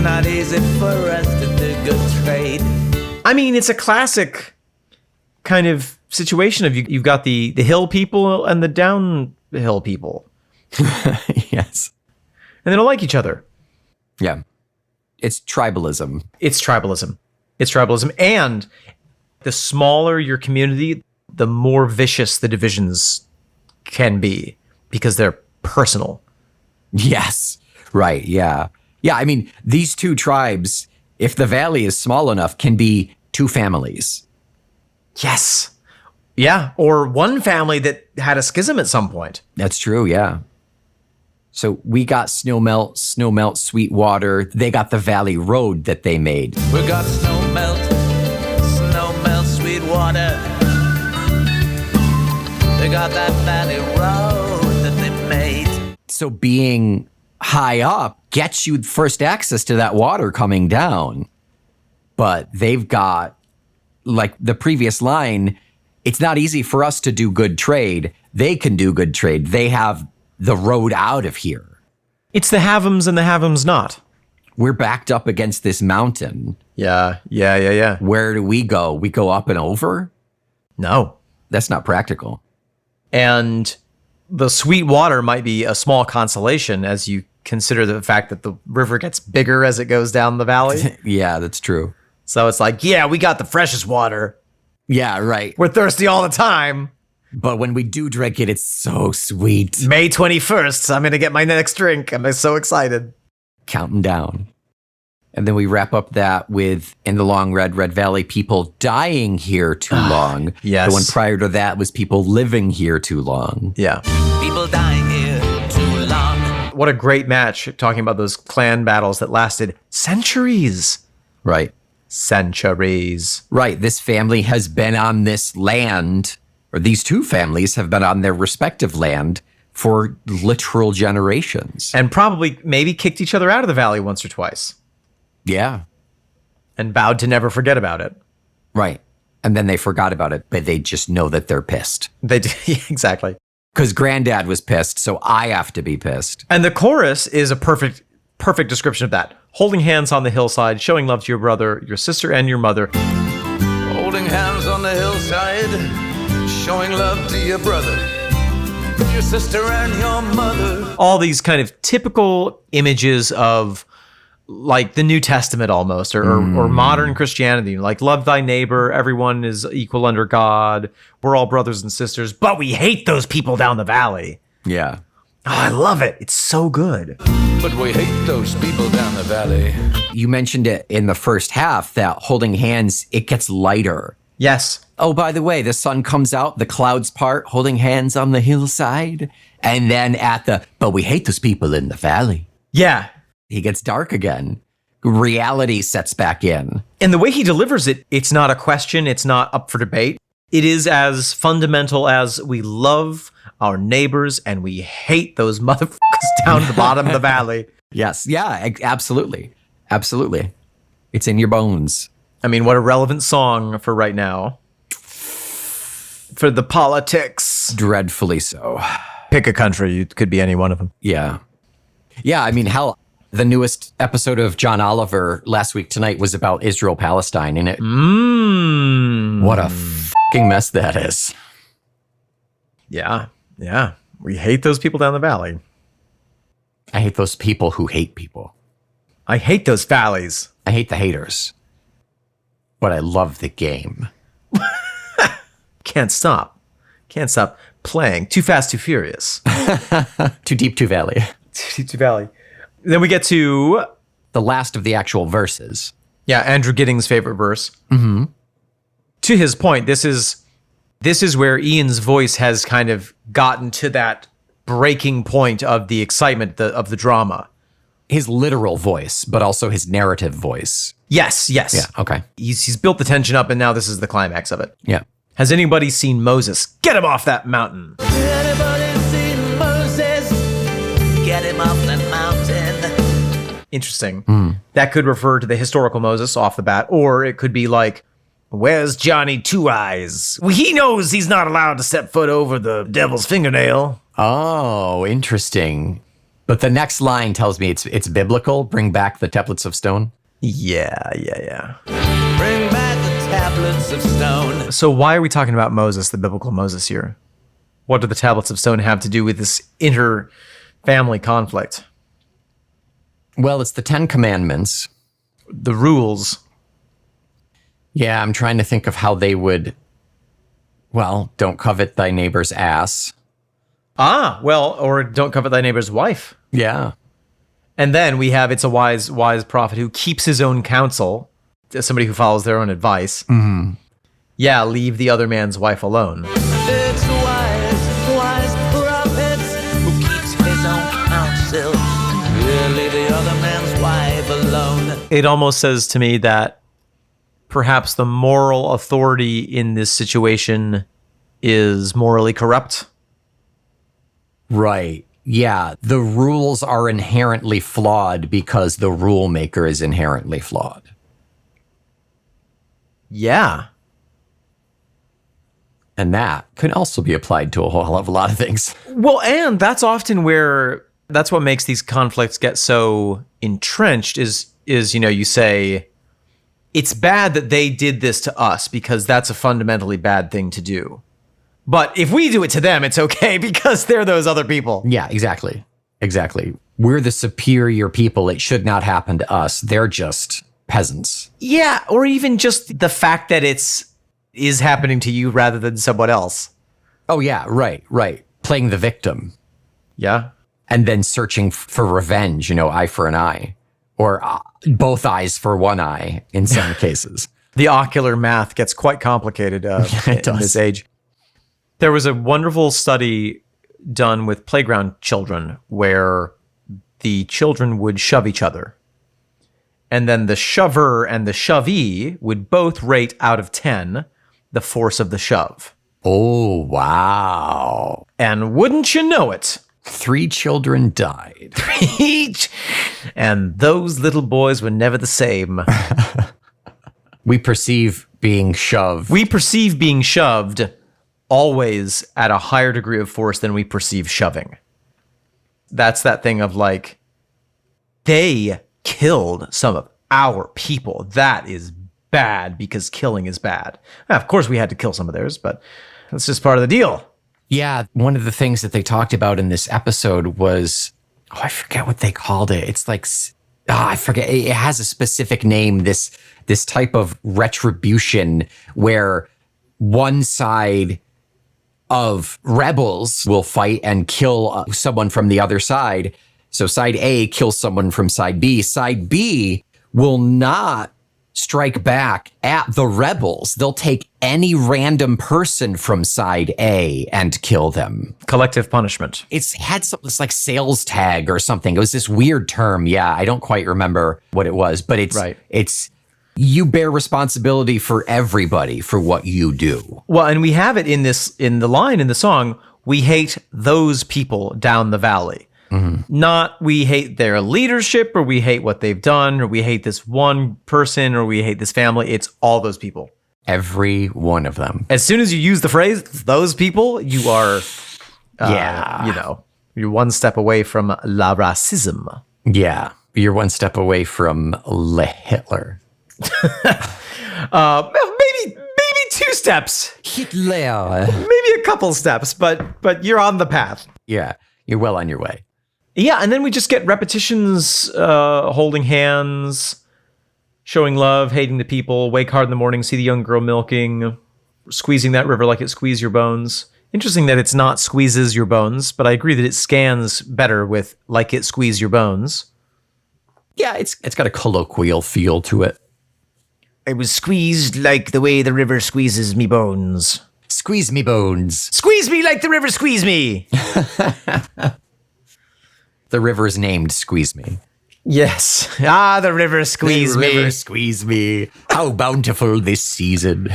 C: Not easy for us to do good trade.
A: I mean, it's a classic kind of situation of you've got the hill people and the downhill people.
B: Yes.
A: And they don't like each other.
B: Yeah. It's tribalism.
A: It's tribalism. And the smaller your community, the more vicious the divisions can be because they're personal.
B: Yes. Right. Yeah. Yeah. I mean, these two tribes, if the valley is small enough, can be two families.
A: Yes. Yeah. Or one family that had a schism at some point.
B: That's true. Yeah. So we got Snowmelt, Sweetwater. They got the Valley Road that they made.
C: We got Snowmelt, Sweetwater. They got that Valley Road that they made.
B: So being high up gets you first access to that water coming down. But they've got, like the previous line, it's not easy for us to do good trade. They can do good trade. They have the road out of here.
A: It's the have-ems and the have-ems not.
B: We're backed up against this mountain.
A: Yeah.
B: Where do we go? We go up and over?
A: No.
B: That's not practical.
A: And the sweet water might be a small consolation as you consider the fact that the river gets bigger as it goes down the valley.
B: Yeah, that's true.
A: So it's like, yeah, we got the freshest water.
B: Yeah, right.
A: We're thirsty all the time.
B: But when we do drink it, it's so sweet.
A: May 21st, I'm going to get my next drink. I'm so excited.
B: Counting down. And then we wrap up that with, in the long red valley, people dying here too long.
A: Yes.
B: The one prior to that was people living here too long.
A: Yeah.
C: People dying here too long.
A: What a great match, talking about those clan battles that lasted centuries.
B: Right.
A: Centuries.
B: Right. This family has been on this land, or these two families have been on their respective land for literal generations.
A: And probably maybe kicked each other out of the valley once or twice.
B: Yeah.
A: And vowed to never forget about it.
B: Right. And then they forgot about it, but they just know that they're pissed.
A: They do, yeah, exactly.
B: Because Granddad was pissed, so I have to be pissed.
A: And the chorus is a perfect description of that. Holding hands on the hillside, showing love to your brother, your sister, and your mother.
C: Holding hands on the hillside, showing love to your brother, your sister, and your mother.
A: All these kind of typical images of like the New Testament almost, or modern Christianity, like love thy neighbor, everyone is equal under God, we're all brothers and sisters, but we hate those people down the valley.
B: Yeah.
A: Oh, I love it. It's so good.
C: But we hate those people down the valley.
B: You mentioned it in the first half that holding hands, it gets lighter.
A: Yes.
B: Oh, by the way, the sun comes out, the clouds part, holding hands on the hillside. And then but we hate those people in the valley.
A: Yeah.
B: He gets dark again. Reality sets back in.
A: And the way he delivers it, it's not a question. It's not up for debate. It is as fundamental as we love our neighbors and we hate those motherfuckers down at the bottom of the valley.
B: Yes. Yeah, absolutely. Absolutely. It's in your bones.
A: I mean, what a relevant song for right now. For the politics.
B: Dreadfully so.
A: Pick a country. It could be any one of them.
B: Yeah. Yeah, I mean, hell, the newest episode of John Oliver last week tonight was about Israel-Palestine, and it... What a fucking mess that is.
A: Yeah. Yeah. We hate those people down the valley.
B: I hate those people who hate people.
A: I hate those valleys.
B: I hate the haters. But I love the game.
A: Can't stop. Can't stop playing. Too Fast, Too Furious.
B: Too deep, too valley.
A: Too valley. Then we get to...
B: The last of the actual verses.
A: Yeah, Andrew Giddings' favorite verse. Mm-hmm. To his point, this is where Ian's voice has kind of gotten to that breaking point of the excitement of the drama.
B: His literal voice, but also his narrative voice.
A: Yes.
B: Yeah, okay.
A: He's built the tension up, and now this is the climax of it.
B: Yeah.
A: Has anybody seen Moses? Get him off that mountain.
C: Anybody seen Moses? Get him off the mountain.
A: Interesting. That could refer to the historical Moses off the bat, or it could be like, where's Johnny Two Eyes? Well, he knows he's not allowed to step foot over the devil's fingernail.
B: Oh, interesting. But the next line tells me it's biblical. Bring back the tablets of stone.
A: Yeah.
C: Bring back the tablets of stone.
A: So why are we talking about Moses, the biblical Moses here? What do the tablets of stone have to do with this inter-family conflict?
B: Well, it's the 10 Commandments.
A: The rules.
B: Yeah, I'm trying to think of how they would... Well, don't covet thy neighbor's ass.
A: Or don't covet thy neighbor's wife.
B: Yeah.
A: And then we have it's a wise prophet who keeps his own counsel, somebody who follows their own advice. Mm-hmm. Yeah, leave the other man's wife alone.
C: It's wise prophet who keeps his own counsel. Leave the other man's wife alone.
A: It almost says to me that perhaps the moral authority in this situation is morally corrupt.
B: Right. Yeah. The rules are inherently flawed because the rule maker is inherently flawed.
A: Yeah.
B: And that can also be applied to a whole hell of a lot of things.
A: Well, and that's often that's what makes these conflicts get so entrenched is, you say, it's bad that they did this to us because that's a fundamentally bad thing to do. But if we do it to them, it's okay because they're those other people.
B: Yeah, exactly. Exactly. We're the superior people. It should not happen to us. They're just peasants.
A: Yeah, or even just the fact that is happening to you rather than someone else.
B: Oh, yeah, right. Playing the victim.
A: Yeah.
B: And then searching for revenge, eye for an eye. Or both eyes for one eye in some cases.
A: The ocular math gets quite complicated in this age. There was a wonderful study done with playground children where the children would shove each other. And then the shover and the shovee would both rate out of 10 the force of the shove.
B: Oh, wow.
A: And wouldn't you know it?
B: 3 children died.
A: And those little boys were never the same.
B: We perceive being shoved.
A: We perceive being shoved always at a higher degree of force than we perceive shoving. That's that thing of like, they killed some of our people. That is bad because killing is bad. Now, of course, we had to kill some of theirs, but that's just part of the deal.
B: Yeah, one of the things that they talked about in this episode was, I forget what they called it. It's like, I forget. It has a specific name, this type of retribution where one side of rebels will fight and kill someone from the other side. So side A kills someone from side B. Side B will not strike back at the rebels. They'll take any random person from side A and kill them.
A: Collective punishment.
B: It's had something, it's like sales tag or something. It was this weird term. Yeah, I don't quite remember what it was, but it's you bear responsibility for everybody for what you do.
A: Well, and we have it in the line in the song, we hate those people down the valley. Mm-hmm. Not we hate their leadership, or we hate what they've done, or we hate this one person, or we hate this family. It's all those people.
B: Every one of them.
A: As soon as you use the phrase, those people, you are, you're one step away from la racism.
B: Yeah. You're one step away from Le Hitler.
A: Maybe 2 steps.
B: Hitler.
A: Maybe a couple steps, but you're on the path.
B: Yeah, you're well on your way.
A: Yeah, and then we just get repetitions, holding hands, showing love, hating the people, wake hard in the morning, see the young girl milking, squeezing that river like it squeezes your bones. Interesting that it's not squeezes your bones, but I agree that it scans better with like it squeeze your bones.
B: Yeah, it's got a colloquial feel to it.
A: I was squeezed like the way the river squeezes me bones.
B: Squeeze me bones.
A: Squeeze me like the river squeeze me.
B: The river is named Squeeze Me.
A: Yes. Ah, the river squeeze me.
B: The river squeeze me. How bountiful this season.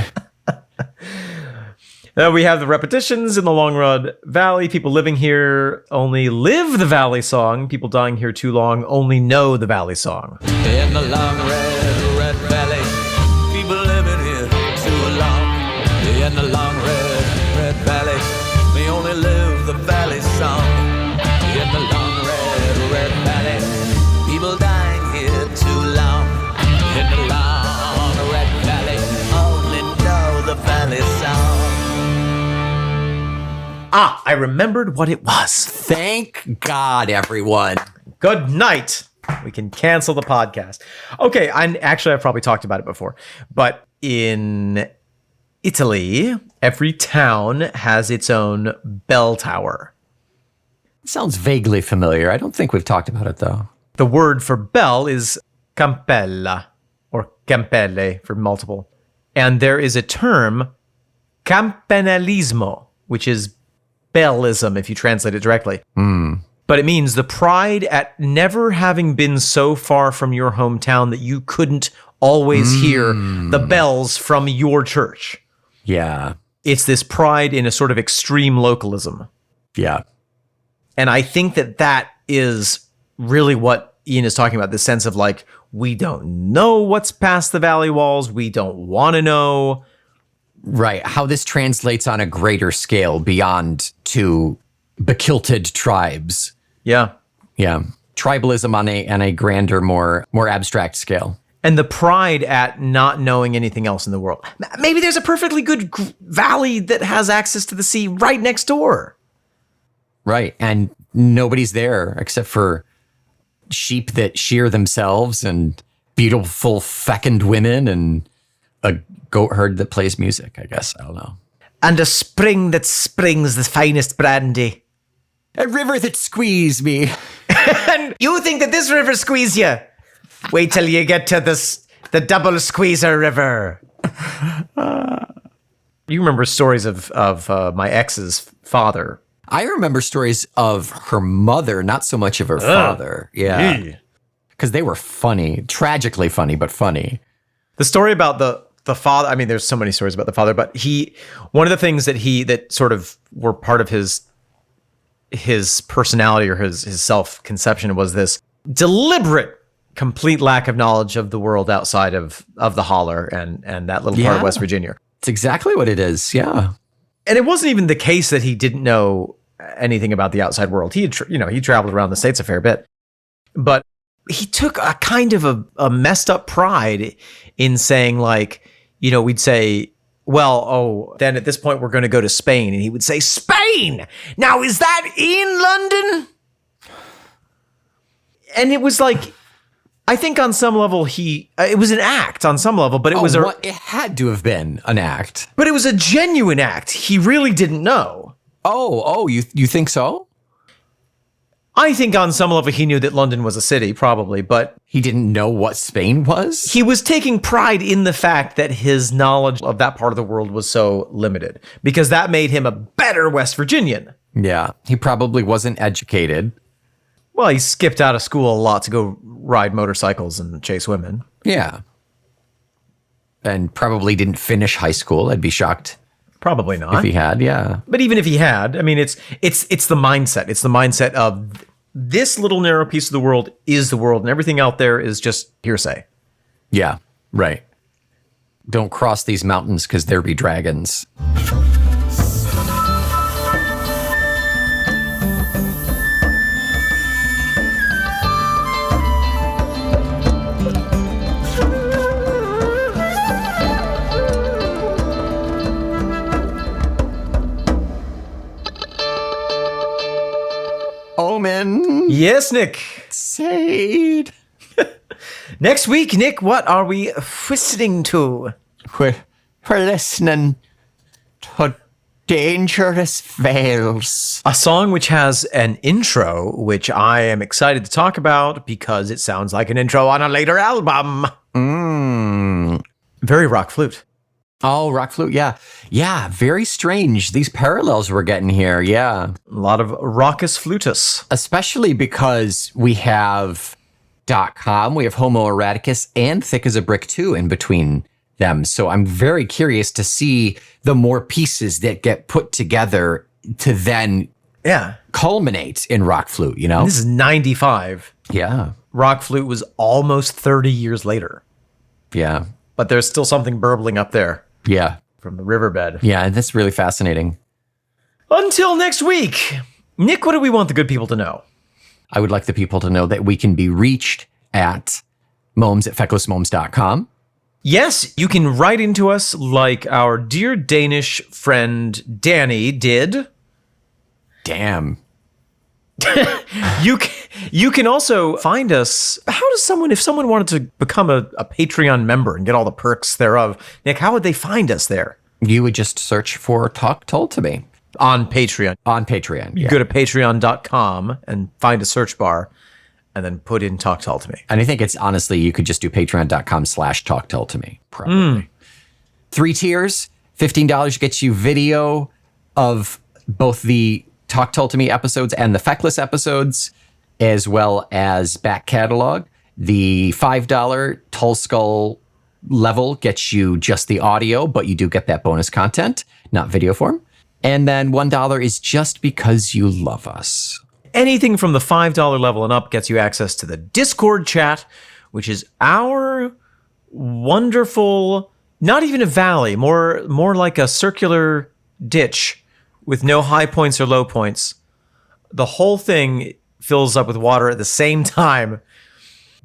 A: We have the repetitions in the Long Rod Valley. People living here only live the Valley song. People dying here too long only know the Valley song.
C: In the long red valley, people living here too long. In the long red valley, they only live the Valley song. In the long red valley, people dying here too long. In the long red valley, only know the Valley song.
A: Ah, I remembered what it was.
B: Thank God, everyone.
A: Good night. We can cancel the podcast. Okay, I've probably talked about it before, but in Italy, every town has its own bell tower.
B: Sounds vaguely familiar. I don't think we've talked about it, though.
A: The word for bell is campella, or campelle for multiple. And there is a term, campanellismo, which is bellism if you translate it directly. But it means the pride at never having been so far from your hometown that you couldn't always hear the bells from your church.
B: Yeah.
A: It's this pride in a sort of extreme localism.
B: Yeah.
A: And I think that is really what Ian is talking about, this sense of like, we don't know what's past the valley walls. We don't want to know.
B: Right. How this translates on a greater scale beyond to bekilted tribes.
A: Yeah.
B: Yeah. Tribalism on a grander, more abstract scale.
A: And the pride at not knowing anything else in the world. Maybe there's a perfectly good valley that has access to the sea right next door.
B: Right. And nobody's there except for sheep that shear themselves and beautiful fecund women and a goat herd that plays music, I guess. I don't know.
A: And a spring that springs the finest brandy.
B: A river that squeezed me.
A: And you think that this river squeeze you? Wait till you get to the double squeezer river. You remember stories of my ex's father.
B: I remember stories of her mother, not so much of her father. Yeah. Because they were funny, tragically funny, but funny.
A: The story about the father, I mean, there's so many stories about the father, but one of the things that sort of were part of his personality or his self-conception was this deliberate, complete lack of knowledge of the world outside of the holler and that little part of West Virginia.
B: It's exactly what it is. Yeah.
A: And it wasn't even the case that he didn't know anything about the outside world. He had, he traveled around the States a fair bit, but he took a kind of a messed up pride in saying like, we'd say, well, then at this point we're going to go to Spain. And he would say, Spain! Now, is that in London? And it was like, I think on some level it was an act on some level, but it was
B: it had to have been an act.
A: But it was a genuine act. He really didn't know.
B: Oh, you think so?
A: I think on some level he knew that London was a city, probably, but
B: he didn't know what Spain was?
A: He was taking pride in the fact that his knowledge of that part of the world was so limited, because that made him a better West Virginian.
B: Yeah, he probably wasn't educated.
A: Well, he skipped out of school a lot to go ride motorcycles and chase women.
B: Yeah. And probably didn't finish high school. I'd be shocked.
A: Probably not.
B: If he had, yeah.
A: But even if he had, I mean, it's the mindset. It's the mindset of this little narrow piece of the world is the world, and everything out there is just hearsay.
B: Yeah, right. Don't cross these mountains because there be dragons. Omen.
A: Yes, Nick.
B: Sade.
A: Next week, Nick, what are we listening to?
B: We're listening to Dangerous Veils.
A: A song which has an intro, which I am excited to talk about because it sounds like an intro on a later album. Very rock flute.
B: Oh, rock flute, yeah. Yeah, very strange. These parallels we're getting here, yeah.
A: A lot of raucous flutus.
B: Especially because we have .com, we have Homo Eroticus, and Thick as a Brick 2 in between them. So I'm very curious to see the more pieces that get put together to then culminate in rock flute, you know?
A: And this is 95.
B: Yeah.
A: Rock flute was almost 30 years later.
B: Yeah.
A: But there's still something burbling up there.
B: Yeah.
A: From the riverbed.
B: Yeah, that's really fascinating.
A: Until next week. Nick, what do we want the good people to know?
B: I would like the people to know that we can be reached at momes@fecklessmomes.com.
A: Yes, you can write into us like our dear Danish friend Danny did.
B: Damn.
A: You can also find us. How does if someone wanted to become a Patreon member and get all the perks thereof, Nick, how would they find us there?
B: You would just search for Talk Tull to Me.
A: On Patreon.
B: On Patreon,
A: You go to patreon.com and find a search bar and then put in Talk Tull to Me.
B: And I think it's honestly, you could just do patreon.com/Talk Tull to Me, probably. 3 tiers, $15 gets you video of both the Talk Tull to Me episodes and the Feckless episodes, as well as back catalog. The $5 Tull Skull level gets you just the audio, but you do get that bonus content, not video form. And then $1 is just because you love us.
A: Anything from the $5 level and up gets you access to the Discord chat, which is our wonderful, not even a valley, more like a circular ditch with no high points or low points. The whole thing fills up with water at the same time.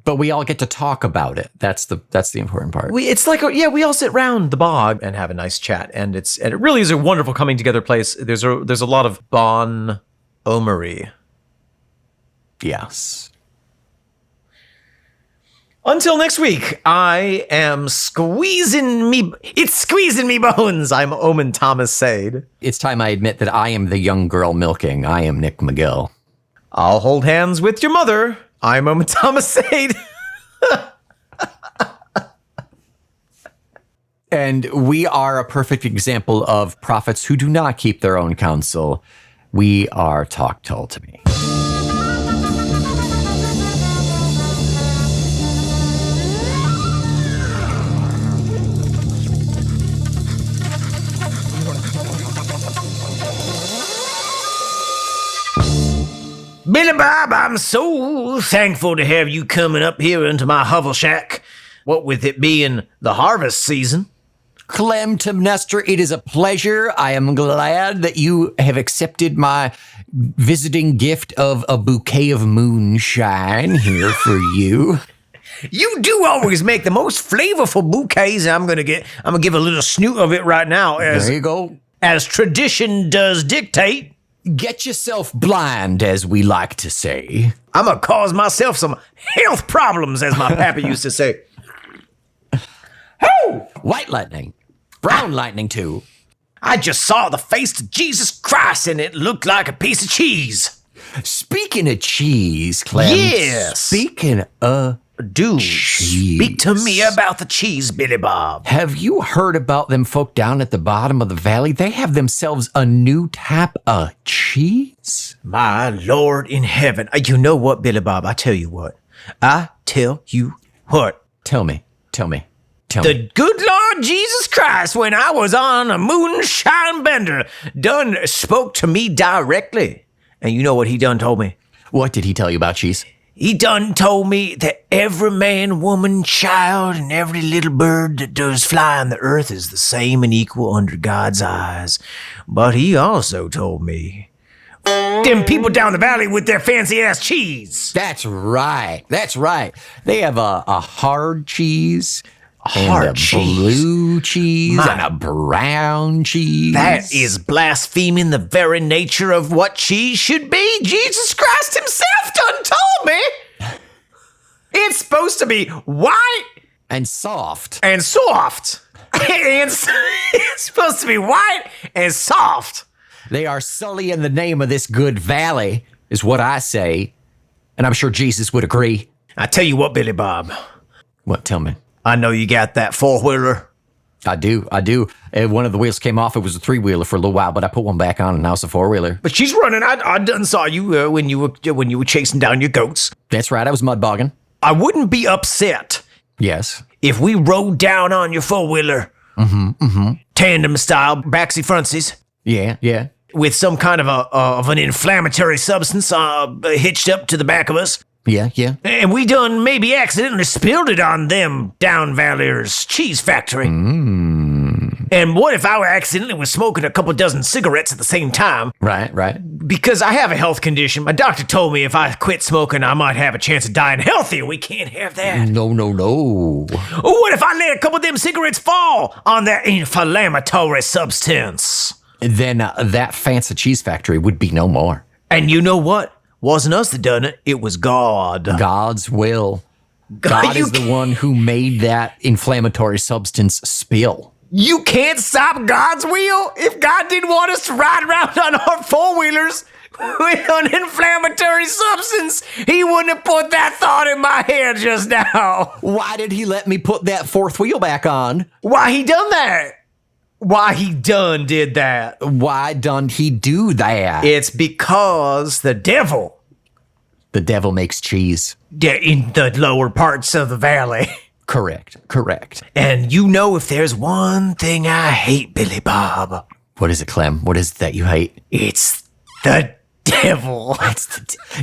B: But we all get to talk about it. That's the important part.
A: It's like, we all sit round the bog and have a nice chat, and it really is a wonderful coming together place. There's a lot of bon omery.
B: Yes.
A: Until next week, I am squeezing me bones. I'm Omen Thomas Sade.
B: It's time I admit that I am the young girl milking. I am Nick McGill.
A: I'll hold hands with your mother. I'm Omen Thomas Sade.
B: And we are a perfect example of prophets who do not keep their own counsel. We are Talk Tull to Me.
A: Billy Bob, I'm so thankful to have you coming up here into my hovel shack. What with it being the harvest season.
B: Clemtemnestra, it is a pleasure. I am glad that you have accepted my visiting gift of a bouquet of moonshine here for you.
A: You do always make the most flavorful bouquets. I'm gonna give a little snoot of it right now,
B: There you go.
A: as tradition does dictate.
B: Get yourself blind, as we like to say.
A: I'm gonna cause myself some health problems, as my pappy used to say. Oh!
B: White lightning. Brown lightning, too.
A: I just saw the face of Jesus Christ, and it looked like a piece of cheese.
B: Speaking of cheese, Clem.
A: Yes.
B: Speaking of
A: Dude,
B: cheese.
A: speak to me about the cheese, Billy Bob.
B: Have you heard about them folk down at the bottom of the valley? They have themselves a new type of cheese.
A: My Lord in heaven. You know what, Billy Bob? I tell you what.
B: Tell me.
A: The good Lord Jesus Christ, when I was on a moonshine bender, done spoke to me directly. And you know what he done told me?
B: What did he tell you about cheese?
A: He done told me that every man, woman, child, and every little bird that does fly on the earth is the same and equal under God's eyes. But he also told me, them people down the valley with their fancy-ass cheese.
B: That's right. They have a hard cheese,
A: Hard
B: and a
A: cheese.
B: blue cheese,
A: My-
B: and a brown cheese.
A: That is blaspheming the very nature of what cheese should be. Jesus Christ himself done told me. It's supposed to be white
B: and soft.
A: and soft. It's supposed to be white and soft.
B: They are sullying the name of this good valley, is what I say. And I'm sure Jesus would agree.
A: I tell you what, Billy Bob.
B: What? Tell me.
A: I know you got that four-wheeler.
B: I do. One of the wheels came off. It was a three-wheeler for a little while, but I put one back on, and now it's a four-wheeler.
A: But she's running. I done saw you when you were chasing down your goats.
B: That's right. I was mud bogging.
A: I wouldn't be upset
B: Yes.
A: if we rode down on your four-wheeler. Tandem style, backsy frontsies.
B: Yeah.
A: With some kind of an inflammatory substance hitched up to the back of us.
B: Yeah.
A: And we done maybe accidentally spilled it on them down Valley's cheese factory. And what if I were accidentally was smoking a couple dozen cigarettes at the same time?
B: Right.
A: Because I have a health condition. My doctor told me if I quit smoking, I might have a chance of dying healthy. We can't have that.
B: No.
A: What if I let a couple of them cigarettes fall on that inflammatory substance?
B: Then that fancy cheese factory would be no more.
A: And you know what? Wasn't us that done it. It was God.
B: God's will. God
A: you
B: is the one who made that inflammatory substance spill.
A: You can't stop God's will. If God didn't want us to ride around on our four-wheelers with an inflammatory substance, he wouldn't have put that thought in my head just now.
B: Why did he let me put that fourth wheel back on?
A: Why he done that? Why he done did that?
B: Why done he do that?
A: It's because the devil
B: The devil makes cheese.
A: in the lower parts of the valley.
B: Correct.
A: And you know if there's one thing I hate, Billy Bob,
B: What is it, Clem? What is it that you hate?
A: it's the devil.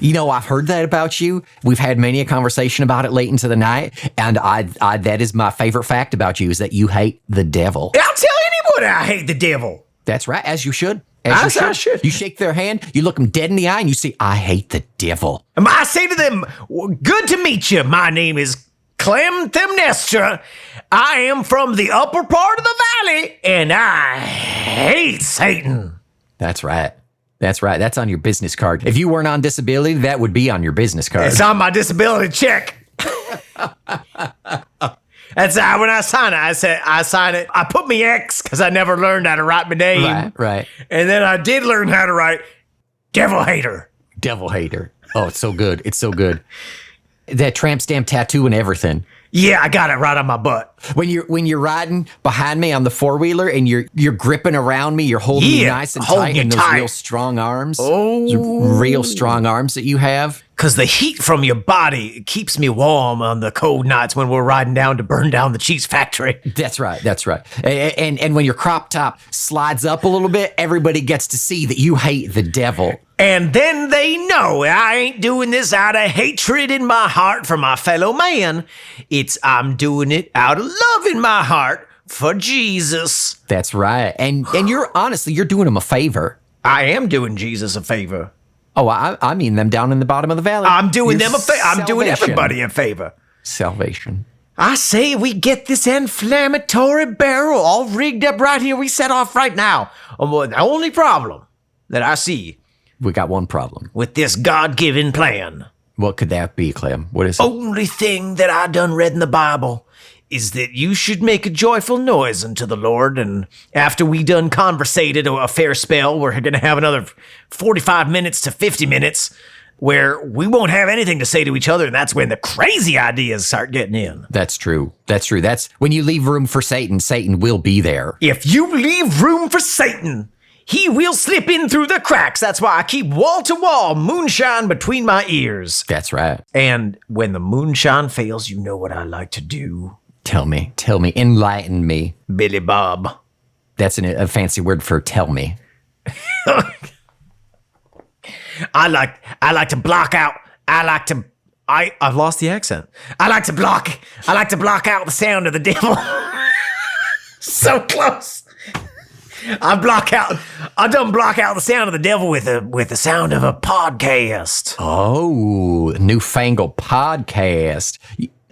B: You know, I've heard that about you. We've had many a conversation about it late into the night, and I that is my favorite fact about you, is that you hate the devil.
A: I'll tell anyone I hate the devil.
B: That's right, as you should.
A: I should.
B: You shake their hand, you look them dead in the eye, and you say, I hate the devil.
A: I say to them, good to meet you. My name is Clem Themnestra. I am from the upper part of the valley, and I hate Satan.
B: That's right. That's on your business card. If you weren't on disability, that would be on your business card.
A: It's on my disability check. That's how when I sign it, I sign it. I put me X because I never learned how to write my name.
B: Right.
A: And then I did learn how to write devil hater.
B: Devil hater. Oh, it's so good. That tramp stamp tattoo and everything.
A: Yeah, I got it right on my butt.
B: When you're riding behind me on the four-wheeler and you're gripping around me, you're holding me nice and
A: holding
B: tight
A: you
B: in those
A: tight.
B: real strong arms.
A: Oh.
B: Those real strong arms that you have.
A: Because the heat from your body keeps me warm on the cold nights when we're riding down to burn down the cheese factory.
B: That's right. And when your crop top slides up a little bit, everybody gets to see that you hate the devil.
A: And then they know I ain't doing this out of hatred in my heart for my fellow man. I'm doing it out of love in my heart for Jesus.
B: That's right. And you're doing them a favor.
A: I am doing Jesus a favor.
B: Oh, I mean them down in the bottom of the valley.
A: I'm doing
B: Your
A: them a favor. I'm doing
B: salvation.
A: everybody a favor.
B: salvation.
A: I say we get this inflammatory barrel all rigged up right here. We set off right now. The only problem that I see
B: We got one problem.
A: with this God-given plan,
B: What could that be, Clem? What is it?
A: only thing that I done read in the Bible is that you should make a joyful noise unto the Lord, and after we done conversated a fair spell, we're going to have another 45 minutes to 50 minutes where we won't have anything to say to each other, and that's when the crazy ideas start getting in.
B: That's true. That's true. That's when you leave room for Satan, Satan will be there.
A: If you leave room for Satan, he will slip in through the cracks. That's why I keep wall-to-wall moonshine between my ears.
B: That's right.
A: And when the moonshine fails, you know what I like to do?
B: Tell me, enlighten me.
A: Billy Bob.
B: That's a fancy word for tell me.
A: I like to block out. I've lost the accent. I like to block out the sound of the devil. So close. I done block out the sound of the devil with the sound of a podcast.
B: Oh, newfangled podcast.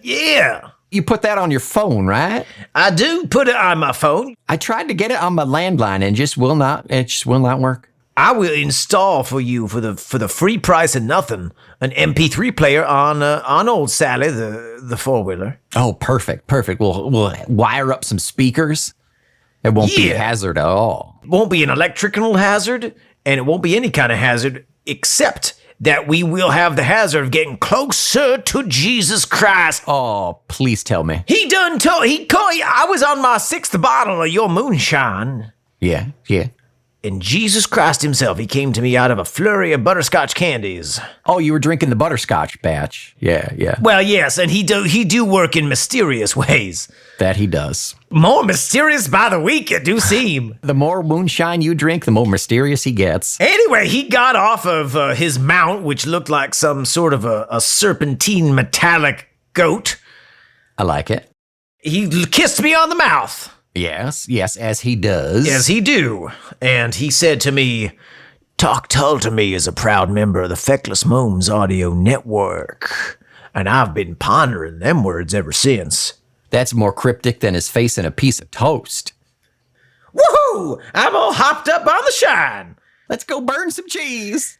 A: Yeah.
B: You put that on your phone, right?
A: I do put it on my phone.
B: I tried to get it on my landline and it just will not work.
A: I will install for you for the free price of nothing an MP3 player on old Sally, the four-wheeler.
B: Oh, perfect. We'll wire up some speakers. It won't be a hazard at all.
A: It won't be an electrical hazard, and it won't be any kind of hazard, except that we will have the hazard of getting closer to Jesus Christ.
B: Oh, please tell me.
A: I was on my 6th bottle of your moonshine.
B: Yeah.
A: And Jesus Christ himself, he came to me out of a flurry of butterscotch candies.
B: Oh, you were drinking the butterscotch batch. Yeah.
A: Well, yes, and he do work in mysterious ways.
B: That he does.
A: More mysterious by the week, it do seem.
B: The more moonshine you drink, the more mysterious he gets.
A: Anyway, he got off of his mount, which looked like some sort of a serpentine metallic goat.
B: I like it.
A: He kissed me on the mouth.
B: Yes, as he does.
A: As he do. And he said to me, "Talk Tull to me as a proud member of the Feckless Momes Audio Network." And I've been pondering them words ever since.
B: That's more cryptic than his face in a piece of toast.
A: Woohoo! I'm all hopped up on the shine.
B: Let's go burn some cheese.